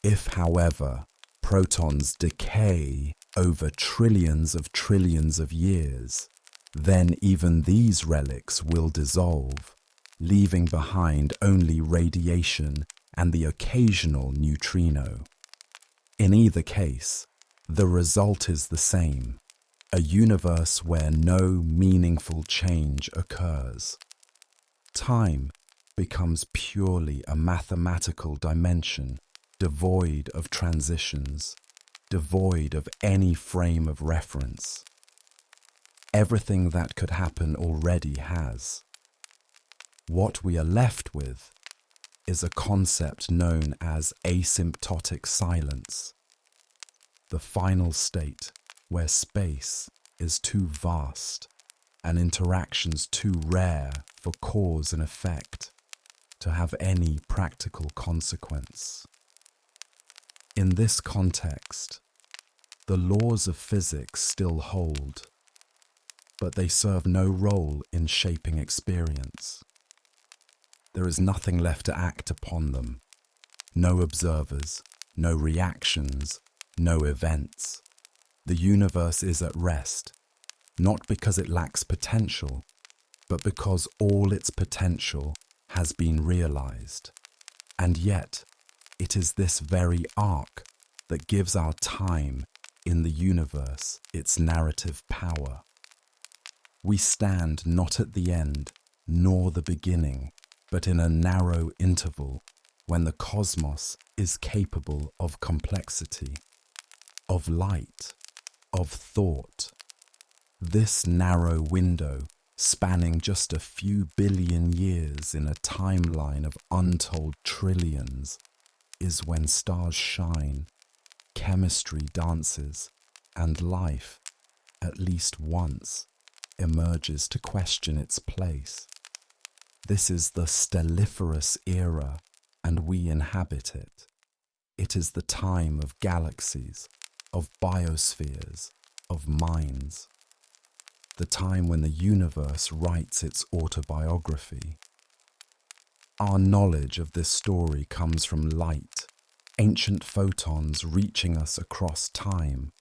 If, however, protons decay over trillions of years, then even these relics will dissolve, leaving behind only radiation and the occasional neutrino. In either case, the result is the same: a universe where no meaningful change occurs. Time becomes purely a mathematical dimension, devoid of transitions, devoid of any frame of reference. Everything that could happen already has. What we are left with is a concept known as asymptotic silence, the final state where space is too vast and interactions too rare for cause and effect to have any practical consequence. In this context, the laws of physics still hold, but they serve no role in shaping experience. There is nothing left to act upon them. No observers, no reactions, no events. The universe is at rest, not because it lacks potential, but because all its potential has been realized. And yet, it is this very arc that gives our time in the universe its narrative power. We stand not at the end, nor the beginning, but in a narrow interval when the cosmos is capable of complexity, of light, of thought. This narrow window, spanning just a few billion years in a timeline of untold trillions, is when stars shine, chemistry dances, and life, at least once, emerges to question its place. This is the stelliferous era, and we inhabit it. It is the time of galaxies, of biospheres, of minds. The time when the universe writes its autobiography. Our knowledge of this story comes from light, ancient photons reaching us across time.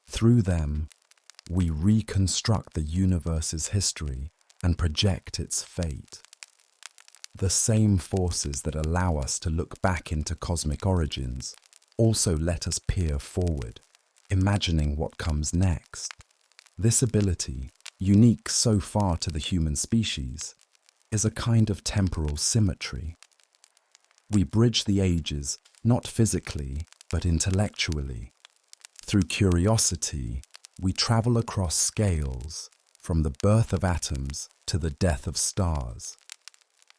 Through them, we reconstruct the universe's history and project its fate. The same forces that allow us to look back into cosmic origins also let us peer forward, imagining what comes next. This ability, unique so far to the human species, is a kind of temporal symmetry. We bridge the ages not physically, but intellectually. Through curiosity, we travel across scales, from the birth of atoms to the death of stars.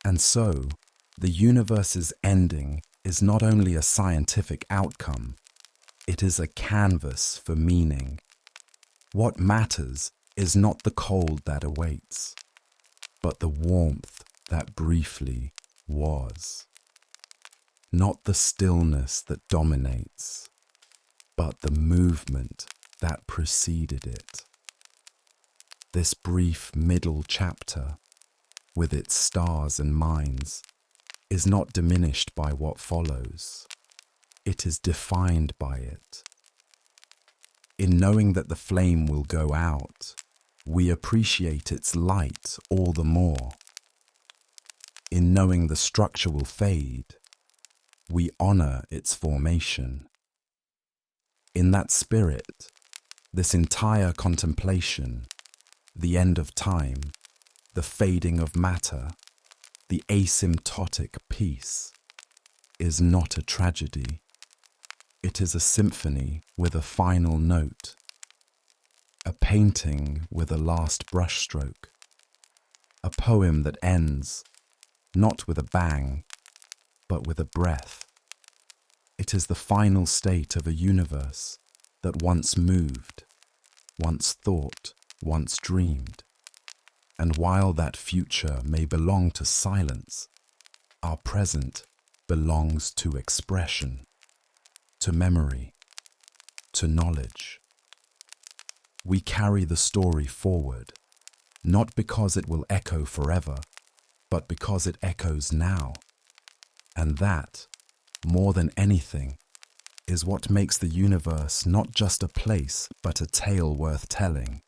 And so, the universe's ending is not only a scientific outcome, it is a canvas for meaning. What matters is not the cold that awaits, but the warmth that briefly was. Not the stillness that dominates, but the movement that preceded it. This brief middle chapter, with its stars and minds, is not diminished by what follows. It is defined by it. In knowing that the flame will go out, we appreciate its light all the more. In knowing the structure will fade, we honor its formation. In that spirit, this entire contemplation, the end of time, the fading of matter, the asymptotic peace, is not a tragedy. It is a symphony with a final note, a painting with a last brushstroke, a poem that ends not with a bang, but with a breath. It is the final state of a universe that once moved, once thought, once dreamed. And while that future may belong to silence, our present belongs to expression, to memory, to knowledge. We carry the story forward, not because it will echo forever, but because it echoes now. And that, more than anything, is what makes the universe not just a place, but a tale worth telling.